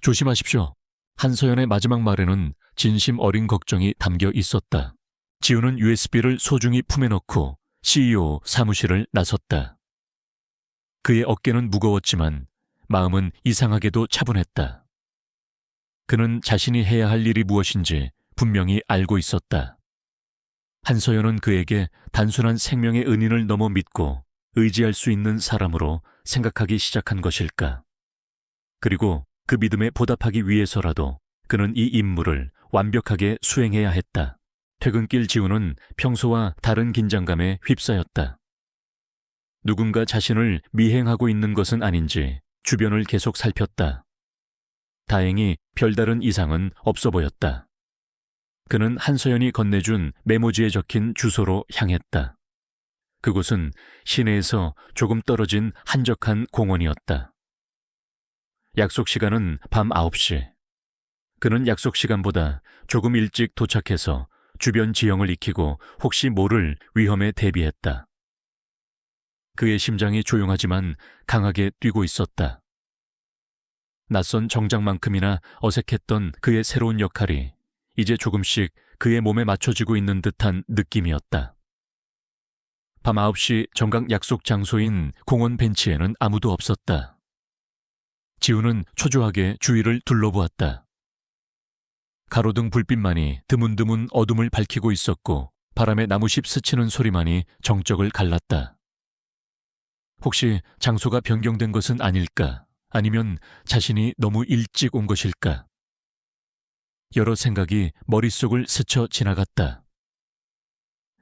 조심하십시오. 한서연의 마지막 말에는 진심 어린 걱정이 담겨 있었다. 지훈은 USB를 소중히 품에 넣고 CEO 사무실을 나섰다. 그의 어깨는 무거웠지만 마음은 이상하게도 차분했다. 그는 자신이 해야 할 일이 무엇인지 분명히 알고 있었다. 한서연은 그에게 단순한 생명의 은인을 넘어 믿고 의지할 수 있는 사람으로 생각하기 시작한 것일까? 그리고 그 믿음에 보답하기 위해서라도 그는 이 임무를 완벽하게 수행해야 했다. 퇴근길 지우는 평소와 다른 긴장감에 휩싸였다. 누군가 자신을 미행하고 있는 것은 아닌지 주변을 계속 살폈다. 다행히 별다른 이상은 없어 보였다. 그는 한서연이 건네준 메모지에 적힌 주소로 향했다. 그곳은 시내에서 조금 떨어진 한적한 공원이었다. 약속 시간은 밤 9시. 그는 약속 시간보다 조금 일찍 도착해서 주변 지형을 익히고 혹시 모를 위험에 대비했다. 그의 심장이 조용하지만 강하게 뛰고 있었다. 낯선 정장만큼이나 어색했던 그의 새로운 역할이 이제 조금씩 그의 몸에 맞춰지고 있는 듯한 느낌이었다. 밤 9시 정각 약속 장소인 공원 벤치에는 아무도 없었다. 지우는 초조하게 주위를 둘러보았다. 가로등 불빛만이 드문드문 어둠을 밝히고 있었고 바람에 나무잎 스치는 소리만이 정적을 갈랐다. 혹시 장소가 변경된 것은 아닐까? 아니면 자신이 너무 일찍 온 것일까? 여러 생각이 머릿속을 스쳐 지나갔다.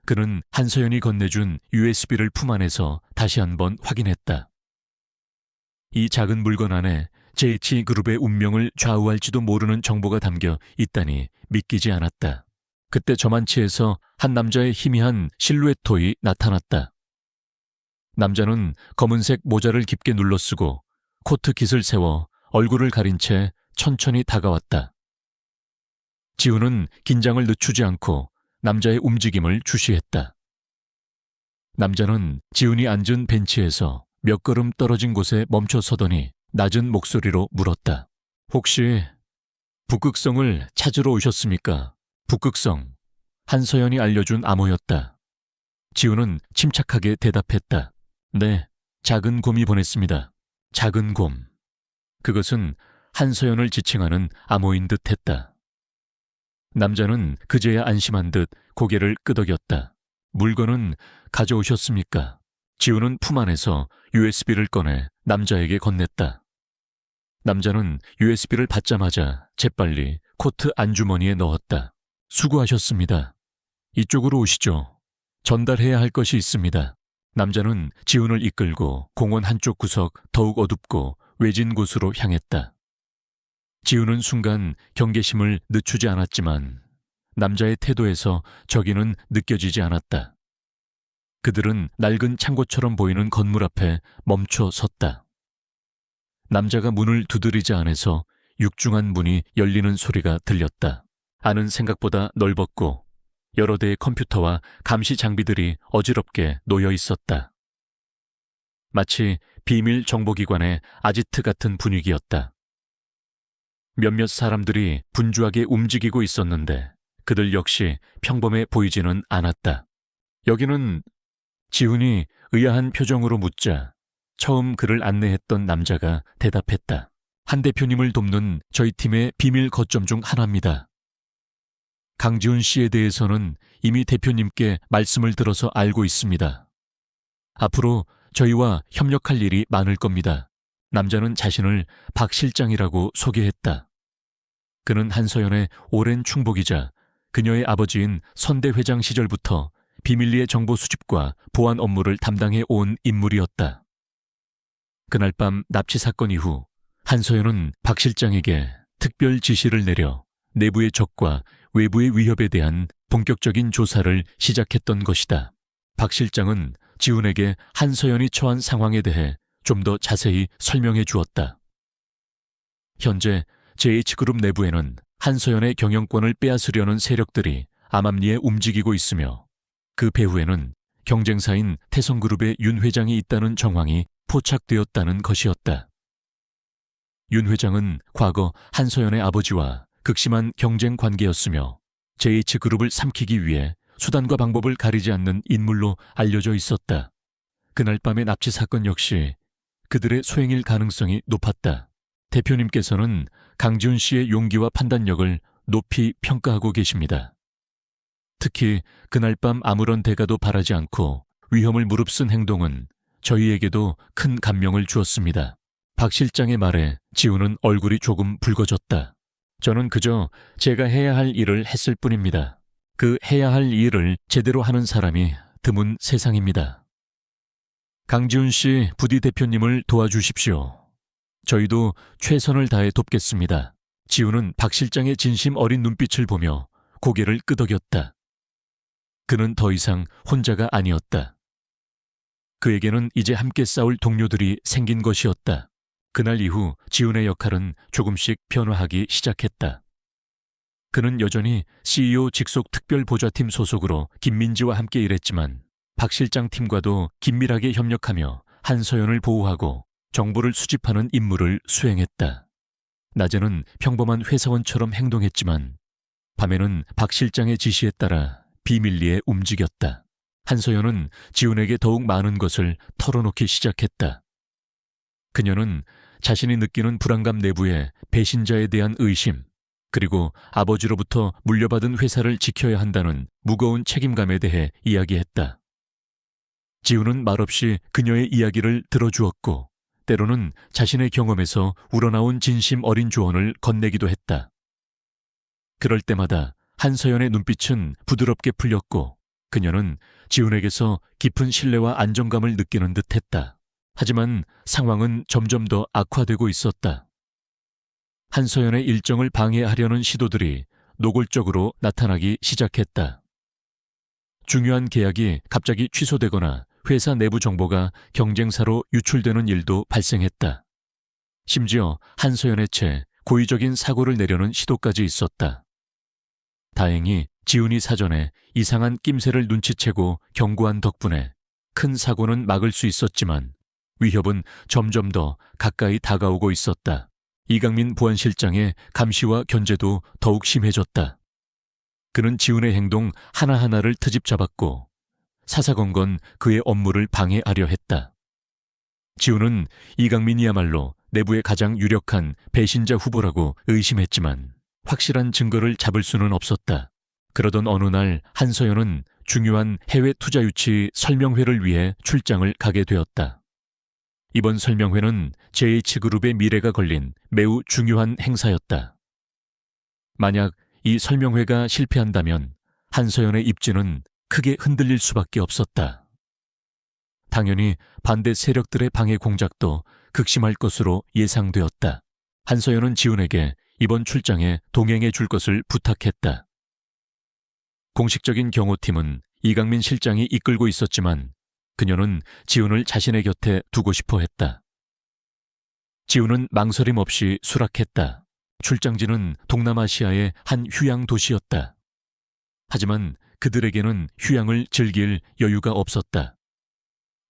그는 한서연이 건네준 USB를 품 안에서 다시 한번 확인했다. 이 작은 물건 안에 JH그룹의 운명을 좌우할지도 모르는 정보가 담겨 있다니 믿기지 않았다. 그때 저만치에서 한 남자의 희미한 실루엣토이 나타났다. 남자는 검은색 모자를 깊게 눌러쓰고 코트 깃을 세워 얼굴을 가린 채 천천히 다가왔다. 지우는 긴장을 늦추지 않고 남자의 움직임을 주시했다. 남자는 지훈이 앉은 벤치에서 몇 걸음 떨어진 곳에 멈춰 서더니 낮은 목소리로 물었다. 혹시 북극성을 찾으러 오셨습니까? 북극성. 한서연이 알려준 암호였다. 지훈은 침착하게 대답했다. 네, 작은 곰이 보냈습니다. 작은 곰. 그것은 한서연을 지칭하는 암호인 듯 했다. 남자는 그제야 안심한 듯 고개를 끄덕였다. 물건은 가져오셨습니까? 지우는 품 안에서 USB를 꺼내 남자에게 건넸다. 남자는 USB를 받자마자 재빨리 코트 안주머니에 넣었다. 수고하셨습니다. 이쪽으로 오시죠. 전달해야 할 것이 있습니다. 남자는 지훈을 이끌고 공원 한쪽 구석 더욱 어둡고 외진 곳으로 향했다. 지훈은 순간 경계심을 늦추지 않았지만 남자의 태도에서 저기는 느껴지지 않았다. 그들은 낡은 창고처럼 보이는 건물 앞에 멈춰 섰다. 남자가 문을 두드리자 안에서 육중한 문이 열리는 소리가 들렸다. 안은 생각보다 넓었고 여러 대의 컴퓨터와 감시 장비들이 어지럽게 놓여 있었다. 마치 비밀 정보기관의 아지트 같은 분위기였다. 몇몇 사람들이 분주하게 움직이고 있었는데 그들 역시 평범해 보이지는 않았다. 여기는 지훈이 의아한 표정으로 묻자 처음 그를 안내했던 남자가 대답했다. 한 대표님을 돕는 저희 팀의 비밀 거점 중 하나입니다. 강지훈 씨에 대해서는 이미 대표님께 말씀을 들어서 알고 있습니다. 앞으로 저희와 협력할 일이 많을 겁니다. 남자는 자신을 박 실장이라고 소개했다. 그는 한서연의 오랜 충복이자 그녀의 아버지인 선대 회장 시절부터 비밀리에 정보 수집과 보안 업무를 담당해 온 인물이었다. 그날 밤 납치 사건 이후 한서연은 박 실장에게 특별 지시를 내려 내부의 적과 외부의 위협에 대한 본격적인 조사를 시작했던 것이다. 박 실장은 지훈에게 한서연이 처한 상황에 대해 좀 더 자세히 설명해 주었다. 현재 JH그룹 내부에는 한서연의 경영권을 빼앗으려는 세력들이 암암리에 움직이고 있으며 그 배후에는 경쟁사인 태성그룹의 윤 회장이 있다는 정황이 포착되었다는 것이었다. 윤 회장은 과거 한서연의 아버지와 극심한 경쟁 관계였으며 JH그룹을 삼키기 위해 수단과 방법을 가리지 않는 인물로 알려져 있었다. 그날 밤의 납치 사건 역시 그들의 소행일 가능성이 높았다. 대표님께서는 강지훈 씨의 용기와 판단력을 높이 평가하고 계십니다. 특히 그날 밤 아무런 대가도 바라지 않고 위험을 무릅쓴 행동은 저희에게도 큰 감명을 주었습니다. 박 실장의 말에 지우는 얼굴이 조금 붉어졌다. 저는 그저 제가 해야 할 일을 했을 뿐입니다. 그 해야 할 일을 제대로 하는 사람이 드문 세상입니다. 강지훈 씨 부디 대표님을 도와주십시오. 저희도 최선을 다해 돕겠습니다. 지우는 박 실장의 진심 어린 눈빛을 보며 고개를 끄덕였다. 그는 더 이상 혼자가 아니었다. 그에게는 이제 함께 싸울 동료들이 생긴 것이었다. 그날 이후 지훈의 역할은 조금씩 변화하기 시작했다. 그는 여전히 CEO 직속 특별보좌팀 소속으로 김민지와 함께 일했지만 박 실장 팀과도 긴밀하게 협력하며 한서연을 보호하고 정보를 수집하는 임무를 수행했다. 낮에는 평범한 회사원처럼 행동했지만 밤에는 박 실장의 지시에 따라 비밀리에 움직였다. 한서연은 지훈에게 더욱 많은 것을 털어놓기 시작했다. 그녀는 자신이 느끼는 불안감 내부의 배신자에 대한 의심, 그리고 아버지로부터 물려받은 회사를 지켜야 한다는 무거운 책임감에 대해 이야기했다. 지훈은 말없이 그녀의 이야기를 들어주었고 때로는 자신의 경험에서 우러나온 진심 어린 조언을 건네기도 했다. 그럴 때마다 한서연의 눈빛은 부드럽게 풀렸고 그녀는 지훈에게서 깊은 신뢰와 안정감을 느끼는 듯했다. 하지만 상황은 점점 더 악화되고 있었다. 한서연의 일정을 방해하려는 시도들이 노골적으로 나타나기 시작했다. 중요한 계약이 갑자기 취소되거나 회사 내부 정보가 경쟁사로 유출되는 일도 발생했다. 심지어 한서연의 채 고의적인 사고를 내려는 시도까지 있었다. 다행히 지훈이 사전에 이상한 낌새를 눈치채고 경고한 덕분에 큰 사고는 막을 수 있었지만 위협은 점점 더 가까이 다가오고 있었다. 이강민 보안실장의 감시와 견제도 더욱 심해졌다. 그는 지훈의 행동 하나하나를 트집 잡았고 사사건건 그의 업무를 방해하려 했다. 지훈은 이강민이야말로 내부의 가장 유력한 배신자 후보라고 의심했지만 확실한 증거를 잡을 수는 없었다. 그러던 어느 날 한서연은 중요한 해외 투자 유치 설명회를 위해 출장을 가게 되었다. 이번 설명회는 JH그룹의 미래가 걸린 매우 중요한 행사였다. 만약 이 설명회가 실패한다면 한서연의 입지는 크게 흔들릴 수밖에 없었다. 당연히 반대 세력들의 방해 공작도 극심할 것으로 예상되었다. 한서연은 지훈에게 이번 출장에 동행해 줄 것을 부탁했다. 공식적인 경호팀은 이강민 실장이 이끌고 있었지만 그녀는 지훈을 자신의 곁에 두고 싶어 했다. 지훈은 망설임 없이 수락했다. 출장지는 동남아시아의 한 휴양 도시였다. 하지만 그들에게는 휴양을 즐길 여유가 없었다.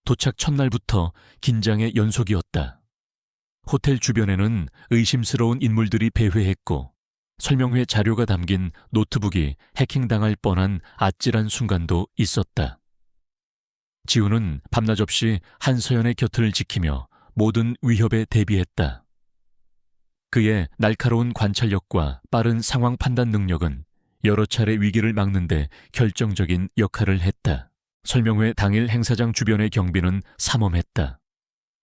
도착 첫날부터 긴장의 연속이었다. 호텔 주변에는 의심스러운 인물들이 배회했고 설명회 자료가 담긴 노트북이 해킹당할 뻔한 아찔한 순간도 있었다. 지훈은 밤낮 없이 한서연의 곁을 지키며 모든 위협에 대비했다. 그의 날카로운 관찰력과 빠른 상황 판단 능력은 여러 차례 위기를 막는 데 결정적인 역할을 했다. 설명회 당일 행사장 주변의 경비는 삼엄했다.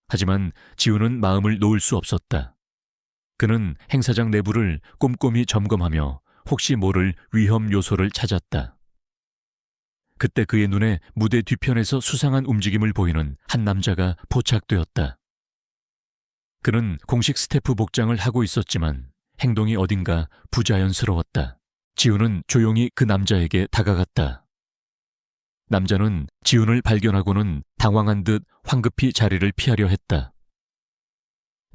하지만 지훈은 마음을 놓을 수 없었다. 그는 행사장 내부를 꼼꼼히 점검하며 혹시 모를 위험 요소를 찾았다. 그때 그의 눈에 무대 뒤편에서 수상한 움직임을 보이는 한 남자가 포착되었다. 그는 공식 스태프 복장을 하고 있었지만 행동이 어딘가 부자연스러웠다. 지훈은 조용히 그 남자에게 다가갔다. 남자는 지훈을 발견하고는 당황한 듯 황급히 자리를 피하려 했다.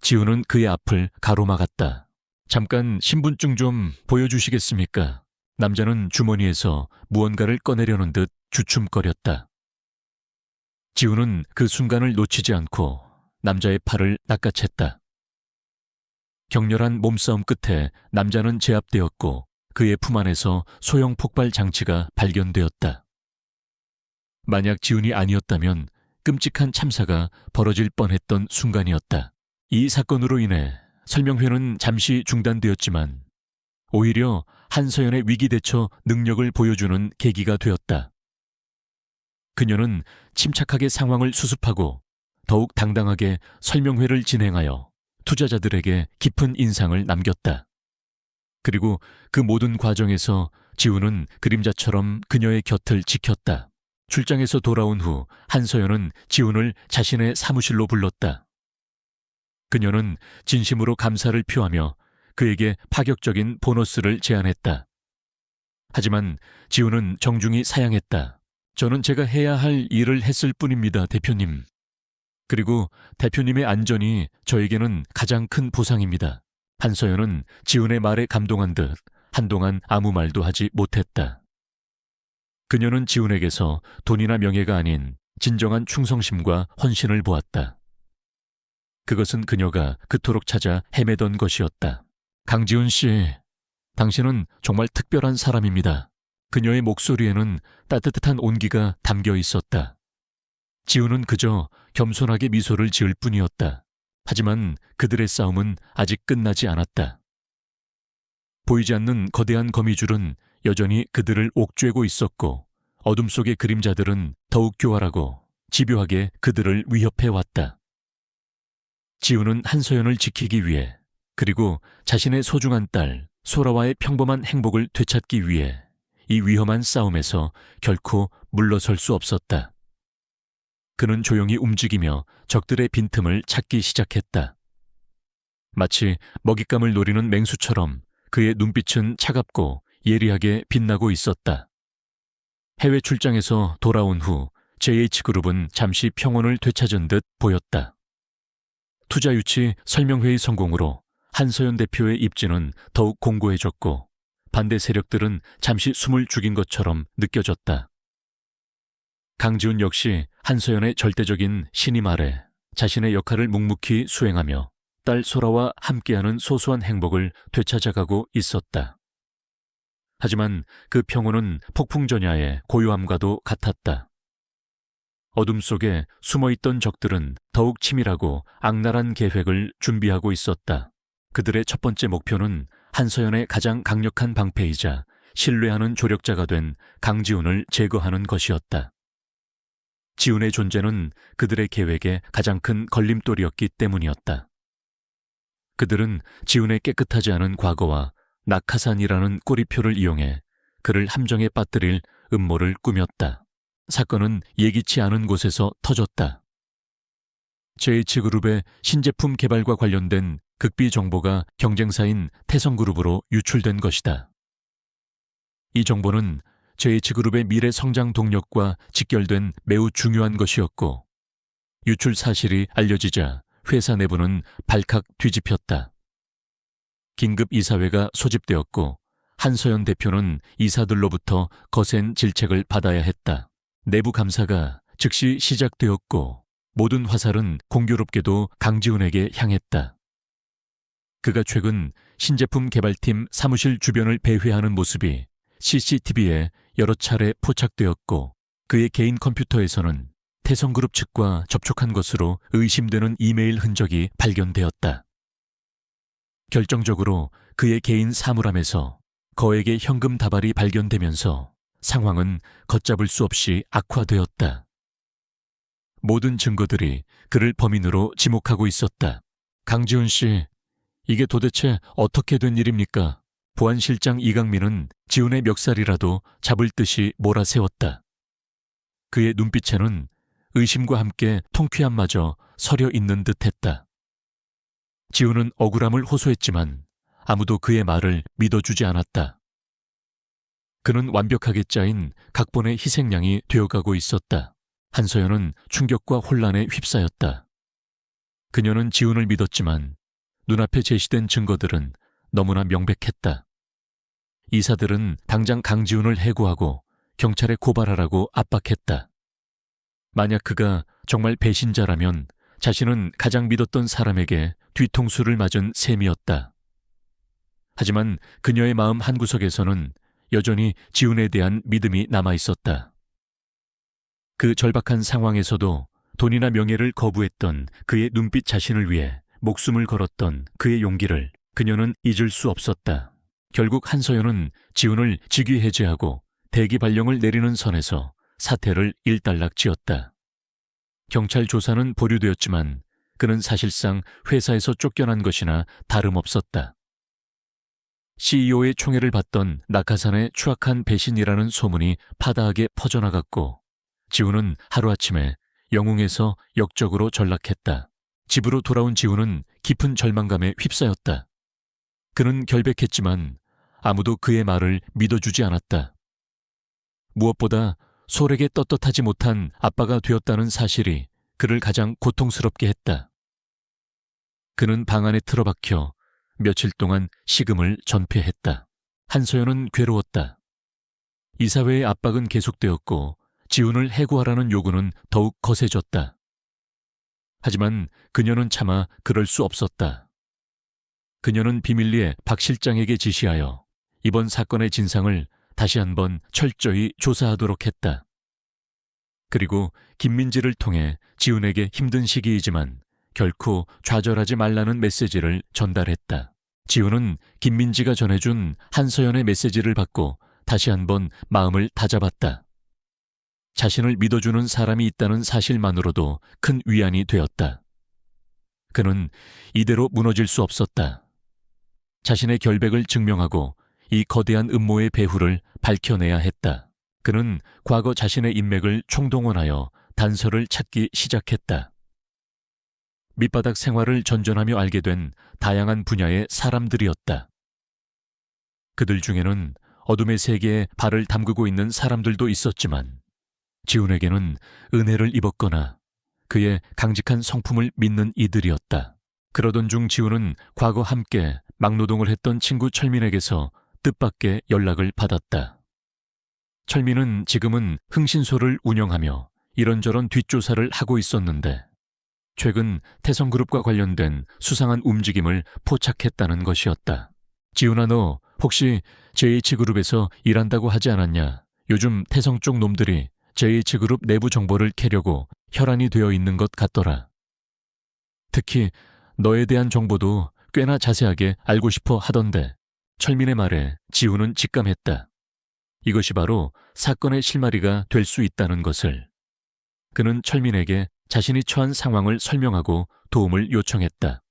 지훈은 그의 앞을 가로막았다. 잠깐 신분증 좀 보여주시겠습니까? 남자는 주머니에서 무언가를 꺼내려는 듯 주춤거렸다. 지훈은 그 순간을 놓치지 않고 남자의 팔을 낚아챘다. 격렬한 몸싸움 끝에 남자는 제압되었고 그의 품 안에서 소형 폭발 장치가 발견되었다. 만약 지훈이 아니었다면 끔찍한 참사가 벌어질 뻔했던 순간이었다. 이 사건으로 인해 설명회는 잠시 중단되었지만 오히려 한서연의 위기대처 능력을 보여주는 계기가 되었다. 그녀는 침착하게 상황을 수습하고 더욱 당당하게 설명회를 진행하여 투자자들에게 깊은 인상을 남겼다. 그리고 그 모든 과정에서 지우는 그림자처럼 그녀의 곁을 지켰다. 출장에서 돌아온 후 한서연은 지훈을 자신의 사무실로 불렀다. 그녀는 진심으로 감사를 표하며 그에게 파격적인 보너스를 제안했다. 하지만 지훈은 정중히 사양했다. 저는 제가 해야 할 일을 했을 뿐입니다, 대표님. 그리고 대표님의 안전이 저에게는 가장 큰 보상입니다. 한서연은 지훈의 말에 감동한 듯 한동안 아무 말도 하지 못했다. 그녀는 지훈에게서 돈이나 명예가 아닌 진정한 충성심과 헌신을 보았다. 그것은 그녀가 그토록 찾아 헤매던 것이었다. 강지훈 씨, 당신은 정말 특별한 사람입니다. 그녀의 목소리에는 따뜻한 온기가 담겨 있었다. 지훈은 그저 겸손하게 미소를 지을 뿐이었다. 하지만 그들의 싸움은 아직 끝나지 않았다. 보이지 않는 거대한 거미줄은 여전히 그들을 옥죄고 있었고 어둠 속의 그림자들은 더욱 교활하고 집요하게 그들을 위협해왔다. 지훈은 한서연을 지키기 위해 그리고 자신의 소중한 딸 소라와의 평범한 행복을 되찾기 위해 이 위험한 싸움에서 결코 물러설 수 없었다. 그는 조용히 움직이며 적들의 빈틈을 찾기 시작했다. 마치 먹잇감을 노리는 맹수처럼 그의 눈빛은 차갑고 예리하게 빛나고 있었다. 해외 출장에서 돌아온 후 JH그룹은 잠시 평온을 되찾은 듯 보였다. 투자 유치 설명회의 성공으로 한서연 대표의 입지는 더욱 공고해졌고 반대 세력들은 잠시 숨을 죽인 것처럼 느껴졌다. 강지훈 역시 한서연의 절대적인 신임 아래 자신의 역할을 묵묵히 수행하며 딸 소라와 함께하는 소소한 행복을 되찾아가고 있었다. 하지만 그 평온은 폭풍전야의 고요함과도 같았다. 어둠 속에 숨어있던 적들은 더욱 치밀하고 악랄한 계획을 준비하고 있었다. 그들의 첫 번째 목표는 한서연의 가장 강력한 방패이자 신뢰하는 조력자가 된 강지훈을 제거하는 것이었다. 지훈의 존재는 그들의 계획의 가장 큰 걸림돌이었기 때문이었다. 그들은 지훈의 깨끗하지 않은 과거와 낙하산이라는 꼬리표를 이용해 그를 함정에 빠뜨릴 음모를 꾸몄다. 사건은 예기치 않은 곳에서 터졌다. JH그룹의 신제품 개발과 관련된 극비 정보가 경쟁사인 태성그룹으로 유출된 것이다. 이 정보는 JH그룹의 미래 성장 동력과 직결된 매우 중요한 것이었고 유출 사실이 알려지자 회사 내부는 발칵 뒤집혔다. 긴급 이사회가 소집되었고 한서연 대표는 이사들로부터 거센 질책을 받아야 했다. 내부 감사가 즉시 시작되었고 모든 화살은 공교롭게도 강지훈에게 향했다. 그가 최근 신제품 개발팀 사무실 주변을 배회하는 모습이 CCTV에 여러 차례 포착되었고 그의 개인 컴퓨터에서는 태성그룹 측과 접촉한 것으로 의심되는 이메일 흔적이 발견되었다. 결정적으로 그의 개인 사물함에서 거액의 현금 다발이 발견되면서 상황은 걷잡을 수 없이 악화되었다. 모든 증거들이 그를 범인으로 지목하고 있었다. 강지훈 씨, 이게 도대체 어떻게 된 일입니까? 보안실장 이강민은 지훈의 멱살이라도 잡을 듯이 몰아세웠다. 그의 눈빛에는 의심과 함께 통쾌함마저 서려 있는 듯했다. 지훈은 억울함을 호소했지만 아무도 그의 말을 믿어주지 않았다. 그는 완벽하게 짜인 각본의 희생양이 되어가고 있었다. 한서연은 충격과 혼란에 휩싸였다. 그녀는 지훈을 믿었지만 눈앞에 제시된 증거들은 너무나 명백했다. 이사들은 당장 강지훈을 해고하고 경찰에 고발하라고 압박했다. 만약 그가 정말 배신자라면 자신은 가장 믿었던 사람에게 뒤통수를 맞은 셈이었다. 하지만 그녀의 마음 한구석에서는 여전히 지훈에 대한 믿음이 남아있었다. 그 절박한 상황에서도 돈이나 명예를 거부했던 그의 눈빛 자신을 위해 목숨을 걸었던 그의 용기를 그녀는 잊을 수 없었다. 결국 한서연은 지훈을 직위 해제하고 대기 발령을 내리는 선에서 사태를 일단락지었다. 경찰 조사는 보류되었지만 그는 사실상 회사에서 쫓겨난 것이나 다름없었다. CEO의 총애를 받던 낙하산의 추악한 배신이라는 소문이 파다하게 퍼져나갔고 지훈은 하루아침에 영웅에서 역적으로 전락했다. 집으로 돌아온 지훈은 깊은 절망감에 휩싸였다. 그는 결백했지만 아무도 그의 말을 믿어주지 않았다. 무엇보다 솔에게 떳떳하지 못한 아빠가 되었다는 사실이 그를 가장 고통스럽게 했다. 그는 방 안에 틀어박혀 며칠 동안 식음을 전폐했다. 한소연은 괴로웠다. 이사회의 압박은 계속되었고 지훈을 해고하라는 요구는 더욱 거세졌다. 하지만 그녀는 차마 그럴 수 없었다. 그녀는 비밀리에 박 실장에게 지시하여 이번 사건의 진상을 다시 한번 철저히 조사하도록 했다. 그리고 김민지를 통해 지훈에게 힘든 시기이지만 결코 좌절하지 말라는 메시지를 전달했다. 지훈은 김민지가 전해준 한서연의 메시지를 받고 다시 한번 마음을 다잡았다. 자신을 믿어주는 사람이 있다는 사실만으로도 큰 위안이 되었다. 그는 이대로 무너질 수 없었다. 자신의 결백을 증명하고 이 거대한 음모의 배후를 밝혀내야 했다. 그는 과거 자신의 인맥을 총동원하여 단서를 찾기 시작했다. 밑바닥 생활을 전전하며 알게 된 다양한 분야의 사람들이었다. 그들 중에는 어둠의 세계에 발을 담그고 있는 사람들도 있었지만 지훈에게는 은혜를 입었거나 그의 강직한 성품을 믿는 이들이었다. 그러던 중 지훈은 과거 함께 막노동을 했던 친구 철민에게서 뜻밖의 연락을 받았다. 철민은 지금은 흥신소를 운영하며 이런저런 뒷조사를 하고 있었는데 최근 태성그룹과 관련된 수상한 움직임을 포착했다는 것이었다. 지훈아, 너 혹시 JH그룹에서 일한다고 하지 않았냐? 요즘 태성 쪽 놈들이 JH그룹 내부 정보를 캐려고 혈안이 되어 있는 것 같더라. 특히 너에 대한 정보도 꽤나 자세하게 알고 싶어 하던데. 철민의 말에 지훈은 직감했다. 이것이 바로 사건의 실마리가 될 수 있다는 것을. 그는 철민에게 자신이 처한 상황을 설명하고 도움을 요청했다.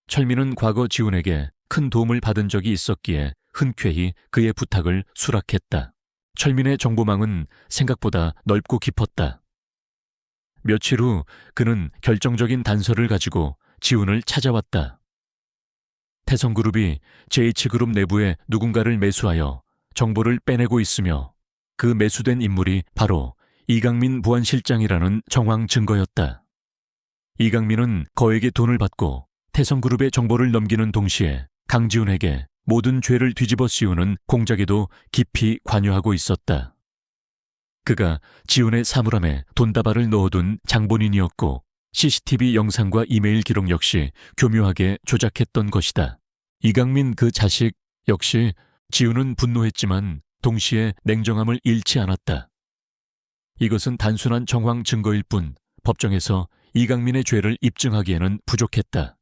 철민은 과거 지훈에게 큰 도움을 받은 적이 있었기에 흔쾌히 그의 부탁을 수락했다. 철민의 정보망은 생각보다 넓고 깊었다. 며칠 후 그는 결정적인 단서를 가지고 지훈을 찾아왔다. 태성그룹이 JH그룹 내부에 누군가를 매수하여 정보를 빼내고 있으며 그 매수된 인물이 바로 이강민 보안실장이라는 정황 증거였다. 이강민은 거액의 돈을 받고 태성그룹의 정보를 넘기는 동시에 강지훈에게 모든 죄를 뒤집어 씌우는 공작에도 깊이 관여하고 있었다. 그가 지훈의 사물함에 돈다발을 넣어둔 장본인이었고 CCTV 영상과 이메일 기록 역시 교묘하게 조작했던 것이다. 이강민 그 자식 역시. 지훈은 분노했지만 동시에 냉정함을 잃지 않았다. 이것은 단순한 정황 증거일 뿐 법정에서 이강민의 죄를 입증하기에는 부족했다.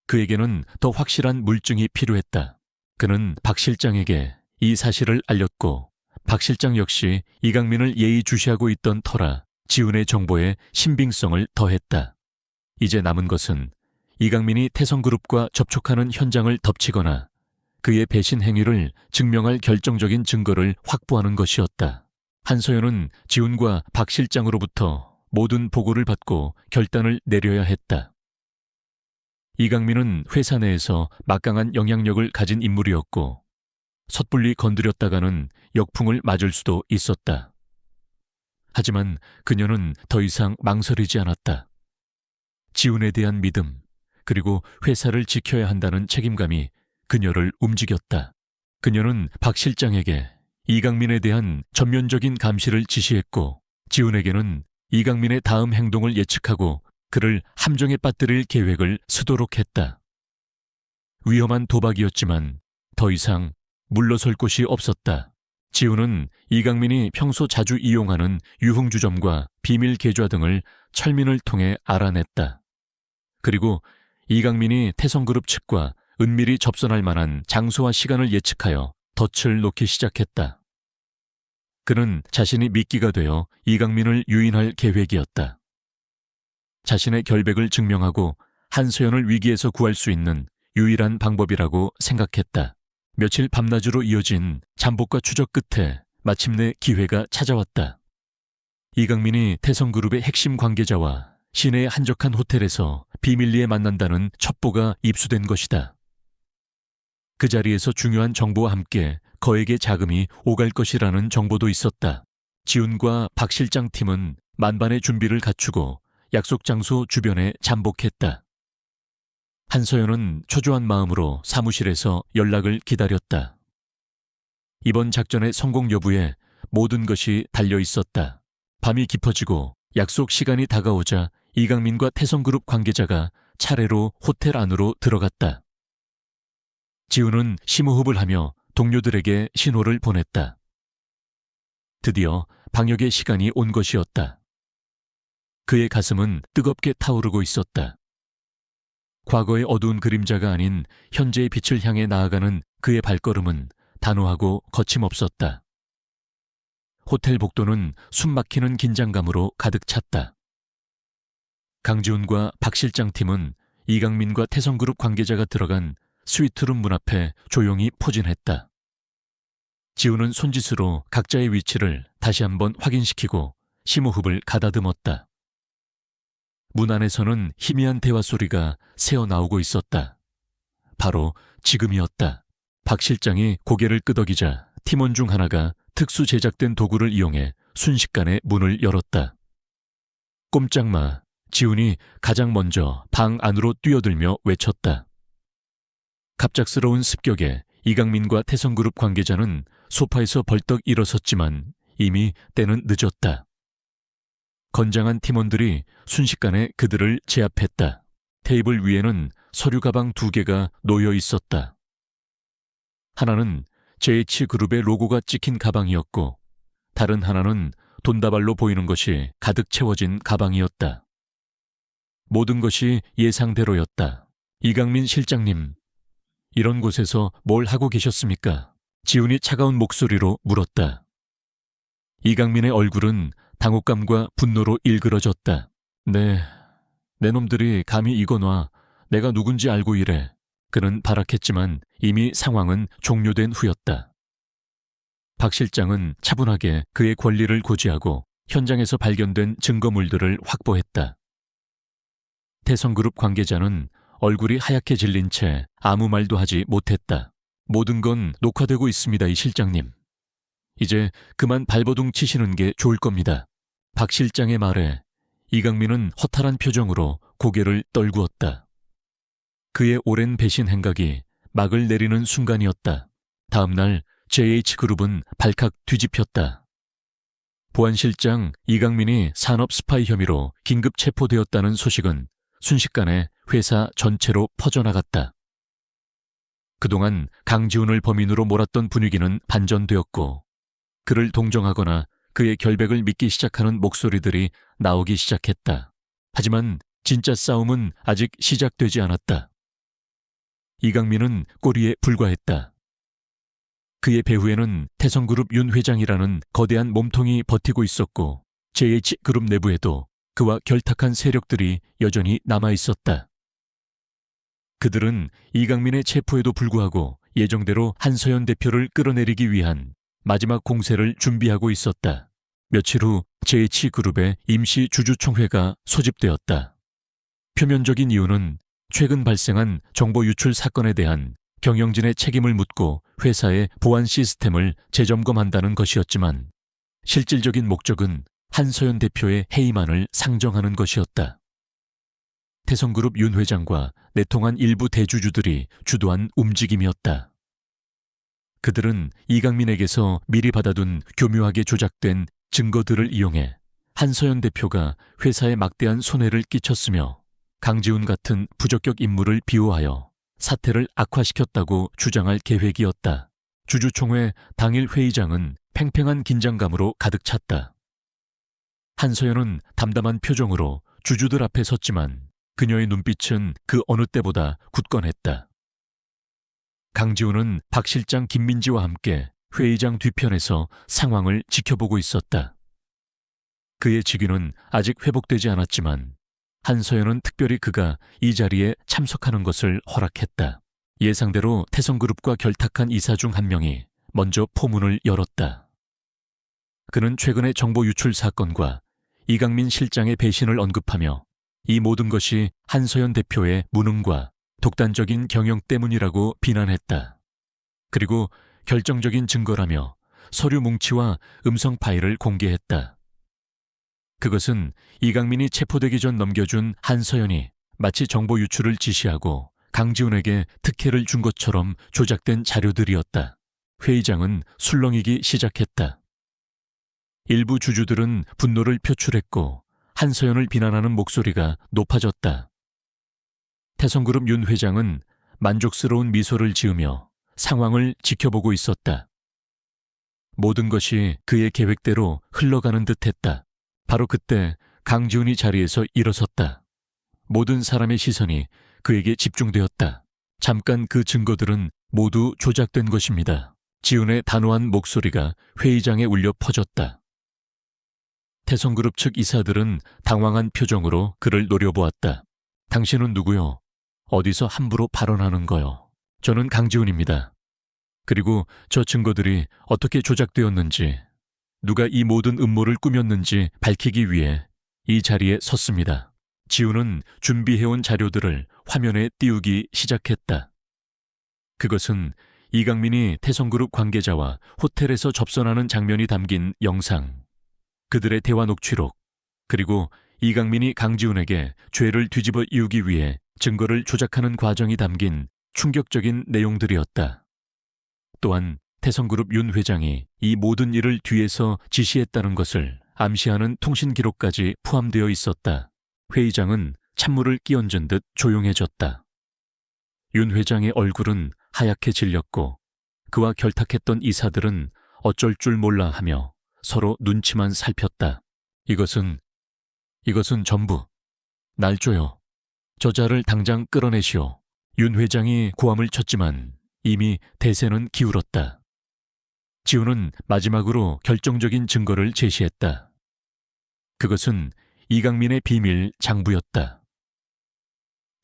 그에게는 더 확실한 물증이 필요했다. 그는 박 실장에게 이 사실을 알렸고 박 실장 역시 이강민을 예의주시하고 있던 터라 지훈의 정보에 신빙성을 더했다. 이제 남은 것은 이강민이 태성그룹과 접촉하는 현장을 덮치거나 그의 배신 행위를 증명할 결정적인 증거를 확보하는 것이었다. 한소연은 지훈과 박 실장으로부터 모든 보고를 받고 결단을 내려야 했다. 이강민은 회사 내에서 막강한 영향력을 가진 인물이었고 섣불리 건드렸다가는 역풍을 맞을 수도 있었다. 하지만 그녀는 더 이상 망설이지 않았다. 지훈에 대한 믿음, 그리고 회사를 지켜야 한다는 책임감이 그녀를 움직였다. 그녀는 박 실장에게 이강민에 대한 전면적인 감시를 지시했고 지훈에게는 이강민의 다음 행동을 예측하고 그를 함정에 빠뜨릴 계획을 쓰도록 했다. 위험한 도박이었지만 더 이상 물러설 곳이 없었다. 지훈은 이강민이 평소 자주 이용하는 유흥주점과 비밀 계좌 등을 철민을 통해 알아냈다. 그리고 이강민이 태성그룹 측과 은밀히 접선할 만한 장소와 시간을 예측하여 덫을 놓기 시작했다. 그는 자신이 미끼가 되어 이강민을 유인할 계획이었다. 자신의 결백을 증명하고 한서연을 위기에서 구할 수 있는 유일한 방법이라고 생각했다. 며칠 밤낮으로 이어진 잠복과 추적 끝에 마침내 기회가 찾아왔다. 이강민이 태성그룹의 핵심 관계자와 시내의 한적한 호텔에서 비밀리에 만난다는 첩보가 입수된 것이다. 그 자리에서 중요한 정보와 함께 거액의 자금이 오갈 것이라는 정보도 있었다. 지훈과 박 실장 팀은 만반의 준비를 갖추고 약속 장소 주변에 잠복했다. 한서연은 초조한 마음으로 사무실에서 연락을 기다렸다. 이번 작전의 성공 여부에 모든 것이 달려 있었다. 밤이 깊어지고 약속 시간이 다가오자 이강민과 태성그룹 관계자가 차례로 호텔 안으로 들어갔다. 지훈은 심호흡을 하며 동료들에게 신호를 보냈다. 드디어 방역의 시간이 온 것이었다. 그의 가슴은 뜨겁게 타오르고 있었다. 과거의 어두운 그림자가 아닌 현재의 빛을 향해 나아가는 그의 발걸음은 단호하고 거침없었다. 호텔 복도는 숨막히는 긴장감으로 가득 찼다. 강지훈과 박 실장 팀은 이강민과 태성그룹 관계자가 들어간 스위트룸 문 앞에 조용히 포진했다. 지훈은 손짓으로 각자의 위치를 다시 한번 확인시키고 심호흡을 가다듬었다. 문 안에서는 희미한 대화 소리가 새어나오고 있었다. 바로 지금이었다. 박 실장이 고개를 끄덕이자 팀원 중 하나가 특수 제작된 도구를 이용해 순식간에 문을 열었다. 꼼짝 마. 지훈이 가장 먼저 방 안으로 뛰어들며 외쳤다. 갑작스러운 습격에 이강민과 태성그룹 관계자는 소파에서 벌떡 일어섰지만 이미 때는 늦었다. 건장한 팀원들이 순식간에 그들을 제압했다. 테이블 위에는 서류 가방 2개가 놓여 있었다. 하나는 JH그룹의 로고가 찍힌 가방이었고 다른 하나는 돈다발로 보이는 것이 가득 채워진 가방이었다. 모든 것이 예상대로였다. 이강민 실장님, 이런 곳에서 뭘 하고 계셨습니까? 지훈이 차가운 목소리로 물었다. 이강민의 얼굴은 당혹감과 분노로 일그러졌다. 내 놈들이 감히 이거 놔. 내가 누군지 알고 이래. 그는 발악했지만 이미 상황은 종료된 후였다. 박 실장은 차분하게 그의 권리를 고지하고 현장에서 발견된 증거물들을 확보했다. 태성그룹 관계자는 얼굴이 하얗게 질린 채 아무 말도 하지 못했다. 모든 건 녹화되고 있습니다, 이 실장님. 이제 그만 발버둥 치시는 게 좋을 겁니다. 박 실장의 말에 이강민은 허탈한 표정으로 고개를 떨구었다. 그의 오랜 배신 행각이 막을 내리는 순간이었다. 다음 날 JH그룹은 발칵 뒤집혔다. 보안실장 이강민이 산업 스파이 혐의로 긴급 체포되었다는 소식은 순식간에 회사 전체로 퍼져나갔다. 그동안 강지훈을 범인으로 몰았던 분위기는 반전되었고 그를 동정하거나 그의 결백을 믿기 시작하는 목소리들이 나오기 시작했다. 하지만 진짜 싸움은 아직 시작되지 않았다. 이강민은 꼬리에 불과했다. 그의 배후에는 태성그룹 윤 회장이라는 거대한 몸통이 버티고 있었고 JH그룹 내부에도 그와 결탁한 세력들이 여전히 남아있었다. 그들은 이강민의 체포에도 불구하고 예정대로 한서연 대표를 끌어내리기 위한 마지막 공세를 준비하고 있었다. 며칠 후 JH그룹의 임시 주주총회가 소집되었다. 표면적인 이유는 최근 발생한 정보 유출 사건에 대한 경영진의 책임을 묻고 회사의 보안 시스템을 재점검한다는 것이었지만 실질적인 목적은 한서연 대표의 해임안을 상정하는 것이었다. 태성그룹 윤 회장과 내통한 일부 대주주들이 주도한 움직임이었다. 그들은 이강민에게서 미리 받아둔 교묘하게 조작된 증거들을 이용해 한서연 대표가 회사에 막대한 손해를 끼쳤으며 강지훈 같은 부적격 인물을 비호하여 사태를 악화시켰다고 주장할 계획이었다. 주주총회 당일 회의장은 팽팽한 긴장감으로 가득 찼다. 한서연은 담담한 표정으로 주주들 앞에 섰지만 그녀의 눈빛은 그 어느 때보다 굳건했다. 강지훈은 박 실장 김민지와 함께 회의장 뒤편에서 상황을 지켜보고 있었다. 그의 직위는 아직 회복되지 않았지만 한서연은 특별히 그가 이 자리에 참석하는 것을 허락했다. 예상대로 태성그룹과 결탁한 이사 중 한 명이 먼저 포문을 열었다. 그는 최근의 정보 유출 사건과 이강민 실장의 배신을 언급하며 이 모든 것이 한서연 대표의 무능과 독단적인 경영 때문이라고 비난했다. 그리고 결정적인 증거라며 서류 뭉치와 음성 파일을 공개했다. 그것은 이강민이 체포되기 전 넘겨준 한서연이 마치 정보 유출을 지시하고 강지훈에게 특혜를 준 것처럼 조작된 자료들이었다. 회의장은 술렁이기 시작했다. 일부 주주들은 분노를 표출했고 한서연을 비난하는 목소리가 높아졌다. 태성그룹 윤 회장은 만족스러운 미소를 지으며 상황을 지켜보고 있었다. 모든 것이 그의 계획대로 흘러가는 듯했다. 바로 그때 강지훈이 자리에서 일어섰다. 모든 사람의 시선이 그에게 집중되었다. 잠깐 그 증거들은 모두 조작된 것입니다. 지훈의 단호한 목소리가 회의장에 울려 퍼졌다. 태성그룹 측 이사들은 당황한 표정으로 그를 노려보았다. 당신은 누구요? 어디서 함부로 발언하는 거요? 저는 강지훈입니다. 그리고 저 증거들이 어떻게 조작되었는지, 누가 이 모든 음모를 꾸몄는지 밝히기 위해 이 자리에 섰습니다. 지훈은 준비해온 자료들을 화면에 띄우기 시작했다. 그것은 이강민이 태성그룹 관계자와 호텔에서 접선하는 장면이 담긴 영상, 그들의 대화 녹취록, 그리고 이강민이 강지훈에게 죄를 뒤집어 이우기 위해 증거를 조작하는 과정이 담긴 충격적인 내용들이었다. 또한 태성그룹 윤 회장이 이 모든 일을 뒤에서 지시했다는 것을 암시하는 통신 기록까지 포함되어 있었다. 회의장은 찬물을 끼얹은 듯 조용해졌다. 윤 회장의 얼굴은 하얗게 질렸고 그와 결탁했던 이사들은 어쩔 줄 몰라 하며 서로 눈치만 살폈다. 이것은 전부 날 줘요. 저자를 당장 끌어내시오. 윤 회장이 고함을 쳤지만 이미 대세는 기울었다. 지훈은 마지막으로 결정적인 증거를 제시했다. 그것은 이강민의 비밀 장부였다.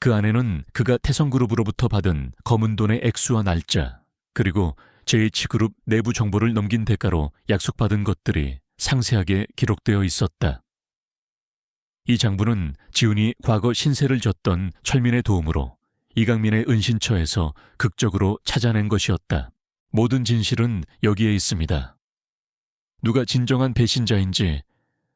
그 안에는 그가 태성그룹으로부터 받은 검은 돈의 액수와 날짜, 그리고 JH그룹 내부 정보를 넘긴 대가로 약속받은 것들이 상세하게 기록되어 있었다. 이 장부는 지훈이 과거 신세를 졌던 철민의 도움으로 이강민의 은신처에서 극적으로 찾아낸 것이었다. 모든 진실은 여기에 있습니다. 누가 진정한 배신자인지,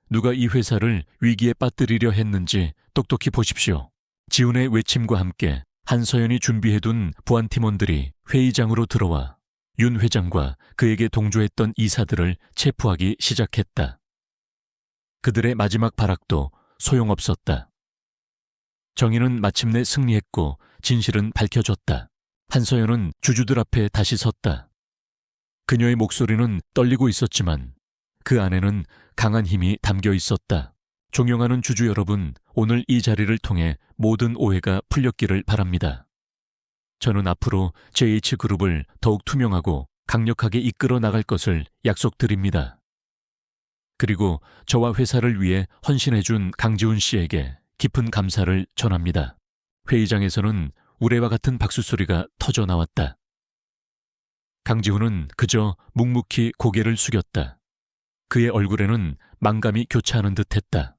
누가 이 회사를 위기에 빠뜨리려 했는지 똑똑히 보십시오. 지훈의 외침과 함께 한서연이 준비해둔 보안 팀원들이 회의장으로 들어와 윤 회장과 그에게 동조했던 이사들을 체포하기 시작했다. 그들의 마지막 발악도 소용없었다. 정의는 마침내 승리했고 진실은 밝혀졌다. 한서연은 주주들 앞에 다시 섰다. 그녀의 목소리는 떨리고 있었지만 그 안에는 강한 힘이 담겨 있었다. 존경하는 주주 여러분, 오늘 이 자리를 통해 모든 오해가 풀렸기를 바랍니다. 저는 앞으로 JH그룹을 더욱 투명하고 강력하게 이끌어 나갈 것을 약속드립니다. 그리고 저와 회사를 위해 헌신해준 강지훈 씨에게 깊은 감사를 전합니다. 회의장에서는 우레와 같은 박수 소리가 터져 나왔다. 강지훈은 그저 묵묵히 고개를 숙였다. 그의 얼굴에는 망감이 교차하는 듯했다.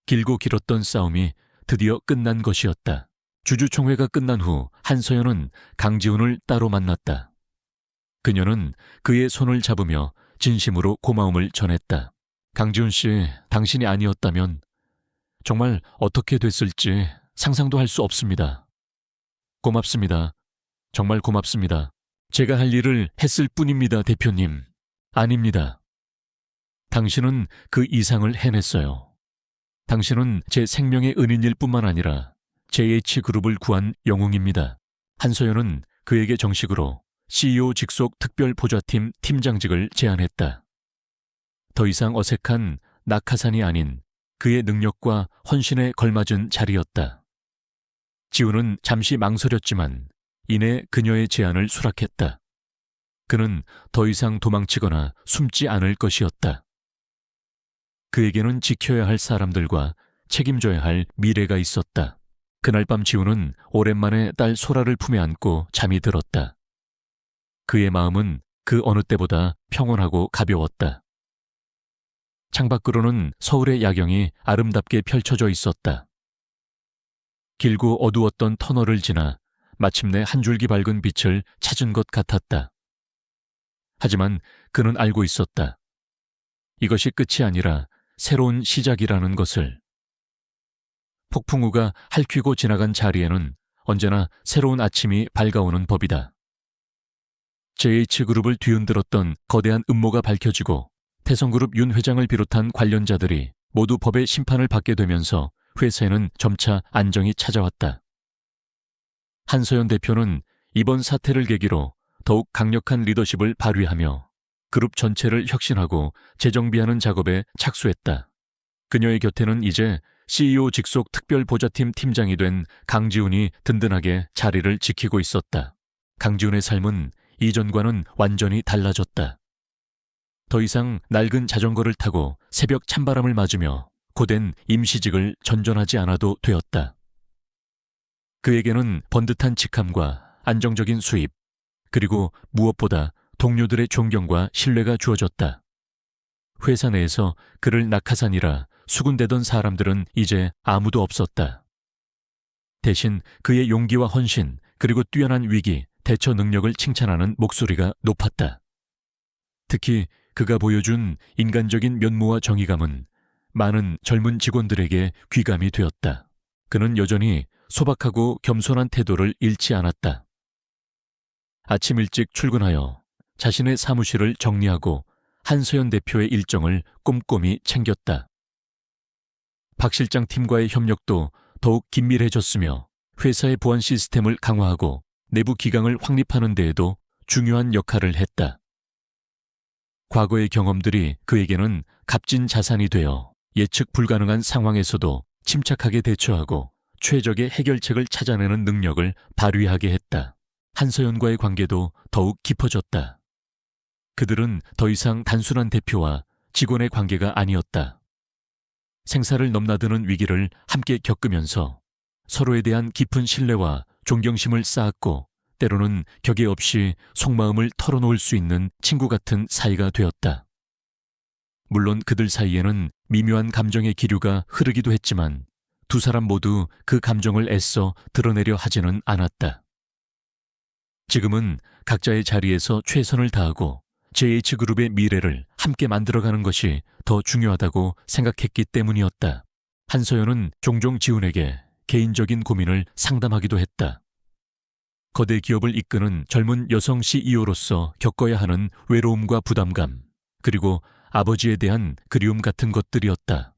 길고 길었던 싸움이 드디어 끝난 것이었다. 주주총회가 끝난 후 한서연은 강지훈을 따로 만났다. 그녀는 그의 손을 잡으며 진심으로 고마움을 전했다. 강지훈 씨, 당신이 아니었다면 정말 어떻게 됐을지 상상도 할 수 없습니다. 고맙습니다. 정말 고맙습니다. 제가 할 일을 했을 뿐입니다, 대표님. 아닙니다. 당신은 그 이상을 해냈어요. 당신은 제 생명의 은인일 뿐만 아니라 JH그룹을 구한 영웅입니다. 한서연은 그에게 정식으로 CEO 직속 특별보좌팀 팀장직을 제안했다. 더 이상 어색한 낙하산이 아닌 그의 능력과 헌신에 걸맞은 자리였다. 지훈은 잠시 망설였지만 이내 그녀의 제안을 수락했다. 그는 더 이상 도망치거나 숨지 않을 것이었다. 그에게는 지켜야 할 사람들과 책임져야 할 미래가 있었다. 그날 밤 지우는 오랜만에 딸 소라를 품에 안고 잠이 들었다. 그의 마음은 그 어느 때보다 평온하고 가벼웠다. 창밖으로는 서울의 야경이 아름답게 펼쳐져 있었다. 길고 어두웠던 터널을 지나 마침내 한 줄기 밝은 빛을 찾은 것 같았다. 하지만 그는 알고 있었다. 이것이 끝이 아니라 새로운 시작이라는 것을. 폭풍우가 핥히고 지나간 자리에는 언제나 새로운 아침이 밝아오는 법이다. JH그룹을 뒤흔들었던 거대한 음모가 밝혀지고 태성그룹 윤 회장을 비롯한 관련자들이 모두 법의 심판을 받게 되면서 회사에는 점차 안정이 찾아왔다. 한서연 대표는 이번 사태를 계기로 더욱 강력한 리더십을 발휘하며 그룹 전체를 혁신하고 재정비하는 작업에 착수했다. 그녀의 곁에는 이제 CEO 직속 특별보좌팀 팀장이 된 강지훈이 든든하게 자리를 지키고 있었다. 강지훈의 삶은 이전과는 완전히 달라졌다. 더 이상 낡은 자전거를 타고 새벽 찬바람을 맞으며 고된 임시직을 전전하지 않아도 되었다. 그에게는 번듯한 직함과 안정적인 수입, 그리고 무엇보다 동료들의 존경과 신뢰가 주어졌다. 회사 내에서 그를 낙하산이라 수군대던 사람들은 이제 아무도 없었다. 대신 그의 용기와 헌신, 그리고 뛰어난 위기, 대처 능력을 칭찬하는 목소리가 높았다. 특히 그가 보여준 인간적인 면모와 정의감은 많은 젊은 직원들에게 귀감이 되었다. 그는 여전히 소박하고 겸손한 태도를 잃지 않았다. 아침 일찍 출근하여 자신의 사무실을 정리하고 한서연 대표의 일정을 꼼꼼히 챙겼다. 박 실장 팀과의 협력도 더욱 긴밀해졌으며 회사의 보안 시스템을 강화하고 내부 기강을 확립하는 데에도 중요한 역할을 했다. 과거의 경험들이 그에게는 값진 자산이 되어 예측 불가능한 상황에서도 침착하게 대처하고 최적의 해결책을 찾아내는 능력을 발휘하게 했다. 한서연과의 관계도 더욱 깊어졌다. 그들은 더 이상 단순한 대표와 직원의 관계가 아니었다. 생사를 넘나드는 위기를 함께 겪으면서 서로에 대한 깊은 신뢰와 존경심을 쌓았고 때로는 격의 없이 속마음을 털어놓을 수 있는 친구 같은 사이가 되었다. 물론 그들 사이에는 미묘한 감정의 기류가 흐르기도 했지만 두 사람 모두 그 감정을 애써 드러내려 하지는 않았다. 지금은 각자의 자리에서 최선을 다하고 JH그룹의 미래를 함께 만들어가는 것이 더 중요하다고 생각했기 때문이었다. 한서연은 종종 지훈에게 개인적인 고민을 상담하기도 했다. 거대 기업을 이끄는 젊은 여성 CEO로서 겪어야 하는 외로움과 부담감, 그리고 아버지에 대한 그리움 같은 것들이었다.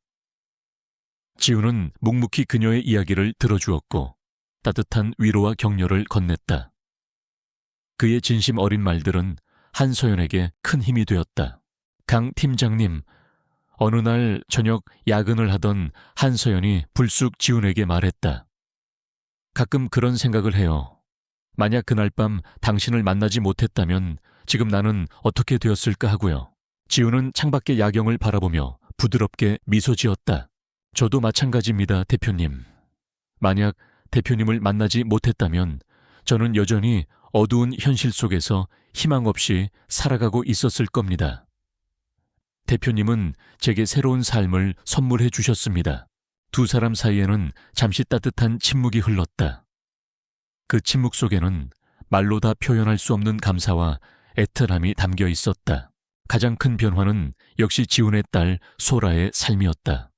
지훈은 묵묵히 그녀의 이야기를 들어주었고 따뜻한 위로와 격려를 건넸다. 그의 진심 어린 말들은 한서연에게 큰 힘이 되었다. 강 팀장님, 어느 날 저녁 야근을 하던 한서연이 불쑥 지훈에게 말했다. 가끔 그런 생각을 해요. 만약 그날 밤 당신을 만나지 못했다면 지금 나는 어떻게 되었을까 하고요. 지훈은 창밖의 야경을 바라보며 부드럽게 미소 지었다. 저도 마찬가지입니다, 대표님. 만약 대표님을 만나지 못했다면 저는 여전히 어두운 현실 속에서 희망 없이 살아가고 있었을 겁니다. 대표님은 제게 새로운 삶을 선물해 주셨습니다. 두 사람 사이에는 잠시 따뜻한 침묵이 흘렀다. 그 침묵 속에는 말로 다 표현할 수 없는 감사와 애틋함이 담겨 있었다. 가장 큰 변화는 역시 지훈의 딸 소라의 삶이었다.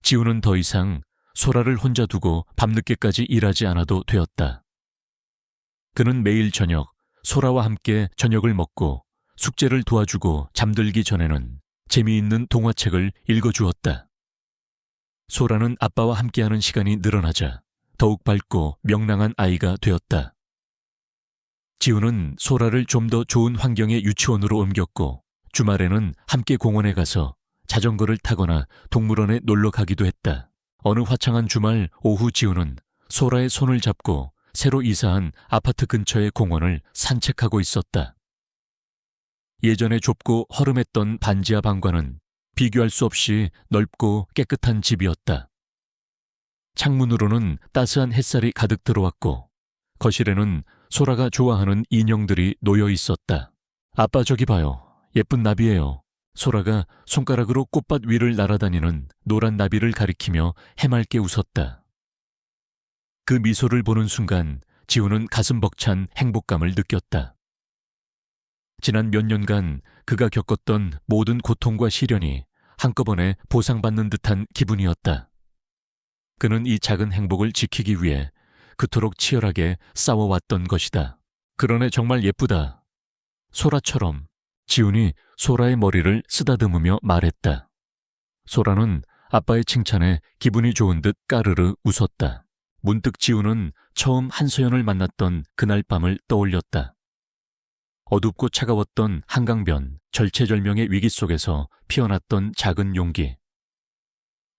지훈은 더 이상 소라를 혼자 두고 밤늦게까지 일하지 않아도 되었다. 그는 매일 저녁 소라와 함께 저녁을 먹고 숙제를 도와주고 잠들기 전에는 재미있는 동화책을 읽어주었다. 소라는 아빠와 함께하는 시간이 늘어나자 더욱 밝고 명랑한 아이가 되었다. 지훈은 소라를 좀 더 좋은 환경의 유치원으로 옮겼고 주말에는 함께 공원에 가서 자전거를 타거나 동물원에 놀러 가기도 했다. 어느 화창한 주말 오후 지훈은 소라의 손을 잡고 새로 이사한 아파트 근처의 공원을 산책하고 있었다. 예전에 좁고 허름했던 반지하 방과는 비교할 수 없이 넓고 깨끗한 집이었다. 창문으로는 따스한 햇살이 가득 들어왔고 거실에는 소라가 좋아하는 인형들이 놓여 있었다. 아빠 저기 봐요. 예쁜 나비예요. 소라가 손가락으로 꽃밭 위를 날아다니는 노란 나비를 가리키며 해맑게 웃었다. 그 미소를 보는 순간 지우는 가슴 벅찬 행복감을 느꼈다. 지난 몇 년간 그가 겪었던 모든 고통과 시련이 한꺼번에 보상받는 듯한 기분이었다. 그는 이 작은 행복을 지키기 위해 그토록 치열하게 싸워왔던 것이다. 그러네 정말 예쁘다. 소라처럼. 지훈이 소라의 머리를 쓰다듬으며 말했다. 소라는 아빠의 칭찬에 기분이 좋은 듯 까르르 웃었다. 문득 지훈은 처음 한소연을 만났던 그날 밤을 떠올렸다. 어둡고 차가웠던 한강변, 절체절명의 위기 속에서 피어났던 작은 용기.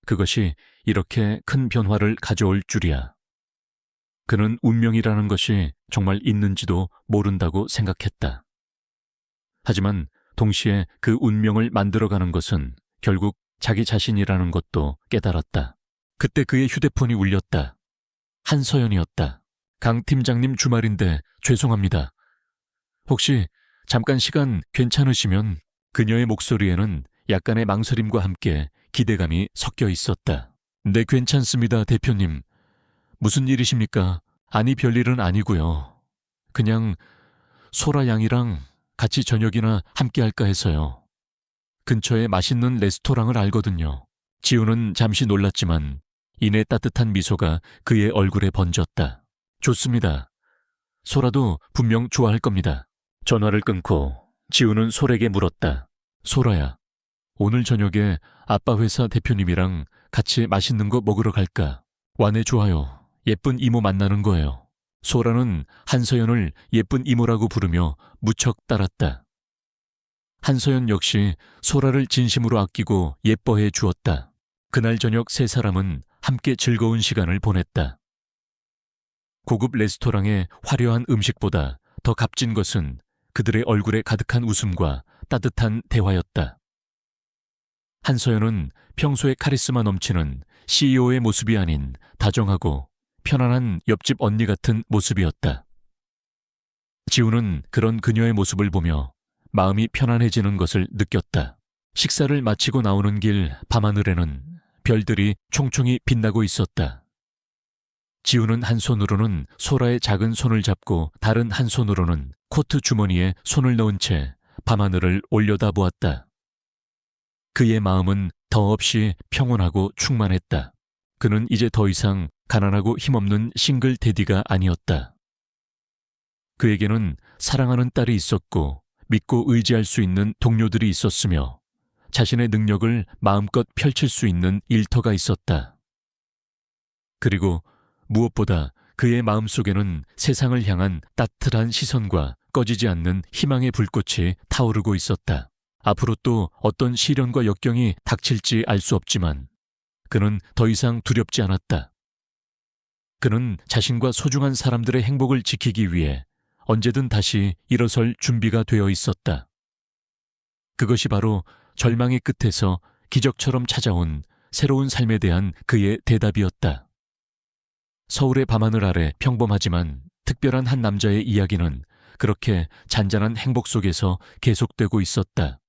그것이 이렇게 큰 변화를 가져올 줄이야. 그는 운명이라는 것이 정말 있는지도 모른다고 생각했다. 하지만 동시에 그 운명을 만들어가는 것은 결국 자기 자신이라는 것도 깨달았다. 그때 그의 휴대폰이 울렸다. 한서연이었다. 강 팀장님 주말인데 죄송합니다. 혹시 잠깐 시간 괜찮으시면? 그녀의 목소리에는 약간의 망설임과 함께 기대감이 섞여 있었다. 네, 괜찮습니다, 대표님. 무슨 일이십니까? 아니, 별일은 아니고요. 그냥 소라 양이랑 같이 저녁이나 함께 할까 해서요. 근처에 맛있는 레스토랑을 알거든요. 지우는 잠시 놀랐지만 이내 따뜻한 미소가 그의 얼굴에 번졌다. 좋습니다. 소라도 분명 좋아할 겁니다. 전화를 끊고 지우는 솔에게 물었다. 소라야, 오늘 저녁에 아빠 회사 대표님이랑 같이 맛있는 거 먹으러 갈까? 와네 좋아요. 예쁜 이모 만나는 거예요. 소라는 한서연을 예쁜 이모라고 부르며 무척 따랐다. 한서연 역시 소라를 진심으로 아끼고 예뻐해 주었다. 그날 저녁 세 사람은 함께 즐거운 시간을 보냈다. 고급 레스토랑의 화려한 음식보다 더 값진 것은 그들의 얼굴에 가득한 웃음과 따뜻한 대화였다. 한서연은 평소에 카리스마 넘치는 CEO의 모습이 아닌 다정하고 편안한 옆집 언니 같은 모습이었다. 지우는 그런 그녀의 모습을 보며 마음이 편안해지는 것을 느꼈다. 식사를 마치고 나오는 길 밤하늘에는 별들이 총총히 빛나고 있었다. 지우는 한 손으로는 소라의 작은 손을 잡고 다른 한 손으로는 코트 주머니에 손을 넣은 채 밤하늘을 올려다보았다. 그의 마음은 더없이 평온하고 충만했다. 그는 이제 더 이상 가난하고 힘없는 싱글 대디가 아니었다. 그에게는 사랑하는 딸이 있었고 믿고 의지할 수 있는 동료들이 있었으며 자신의 능력을 마음껏 펼칠 수 있는 일터가 있었다. 그리고 무엇보다 그의 마음속에는 세상을 향한 따뜻한 시선과 꺼지지 않는 희망의 불꽃이 타오르고 있었다. 앞으로 또 어떤 시련과 역경이 닥칠지 알 수 없지만 그는 더 이상 두렵지 않았다. 그는 자신과 소중한 사람들의 행복을 지키기 위해 언제든 다시 일어설 준비가 되어 있었다. 그것이 바로 절망의 끝에서 기적처럼 찾아온 새로운 삶에 대한 그의 대답이었다. 서울의 밤하늘 아래 평범하지만 특별한 한 남자의 이야기는 그렇게 잔잔한 행복 속에서 계속되고 있었다.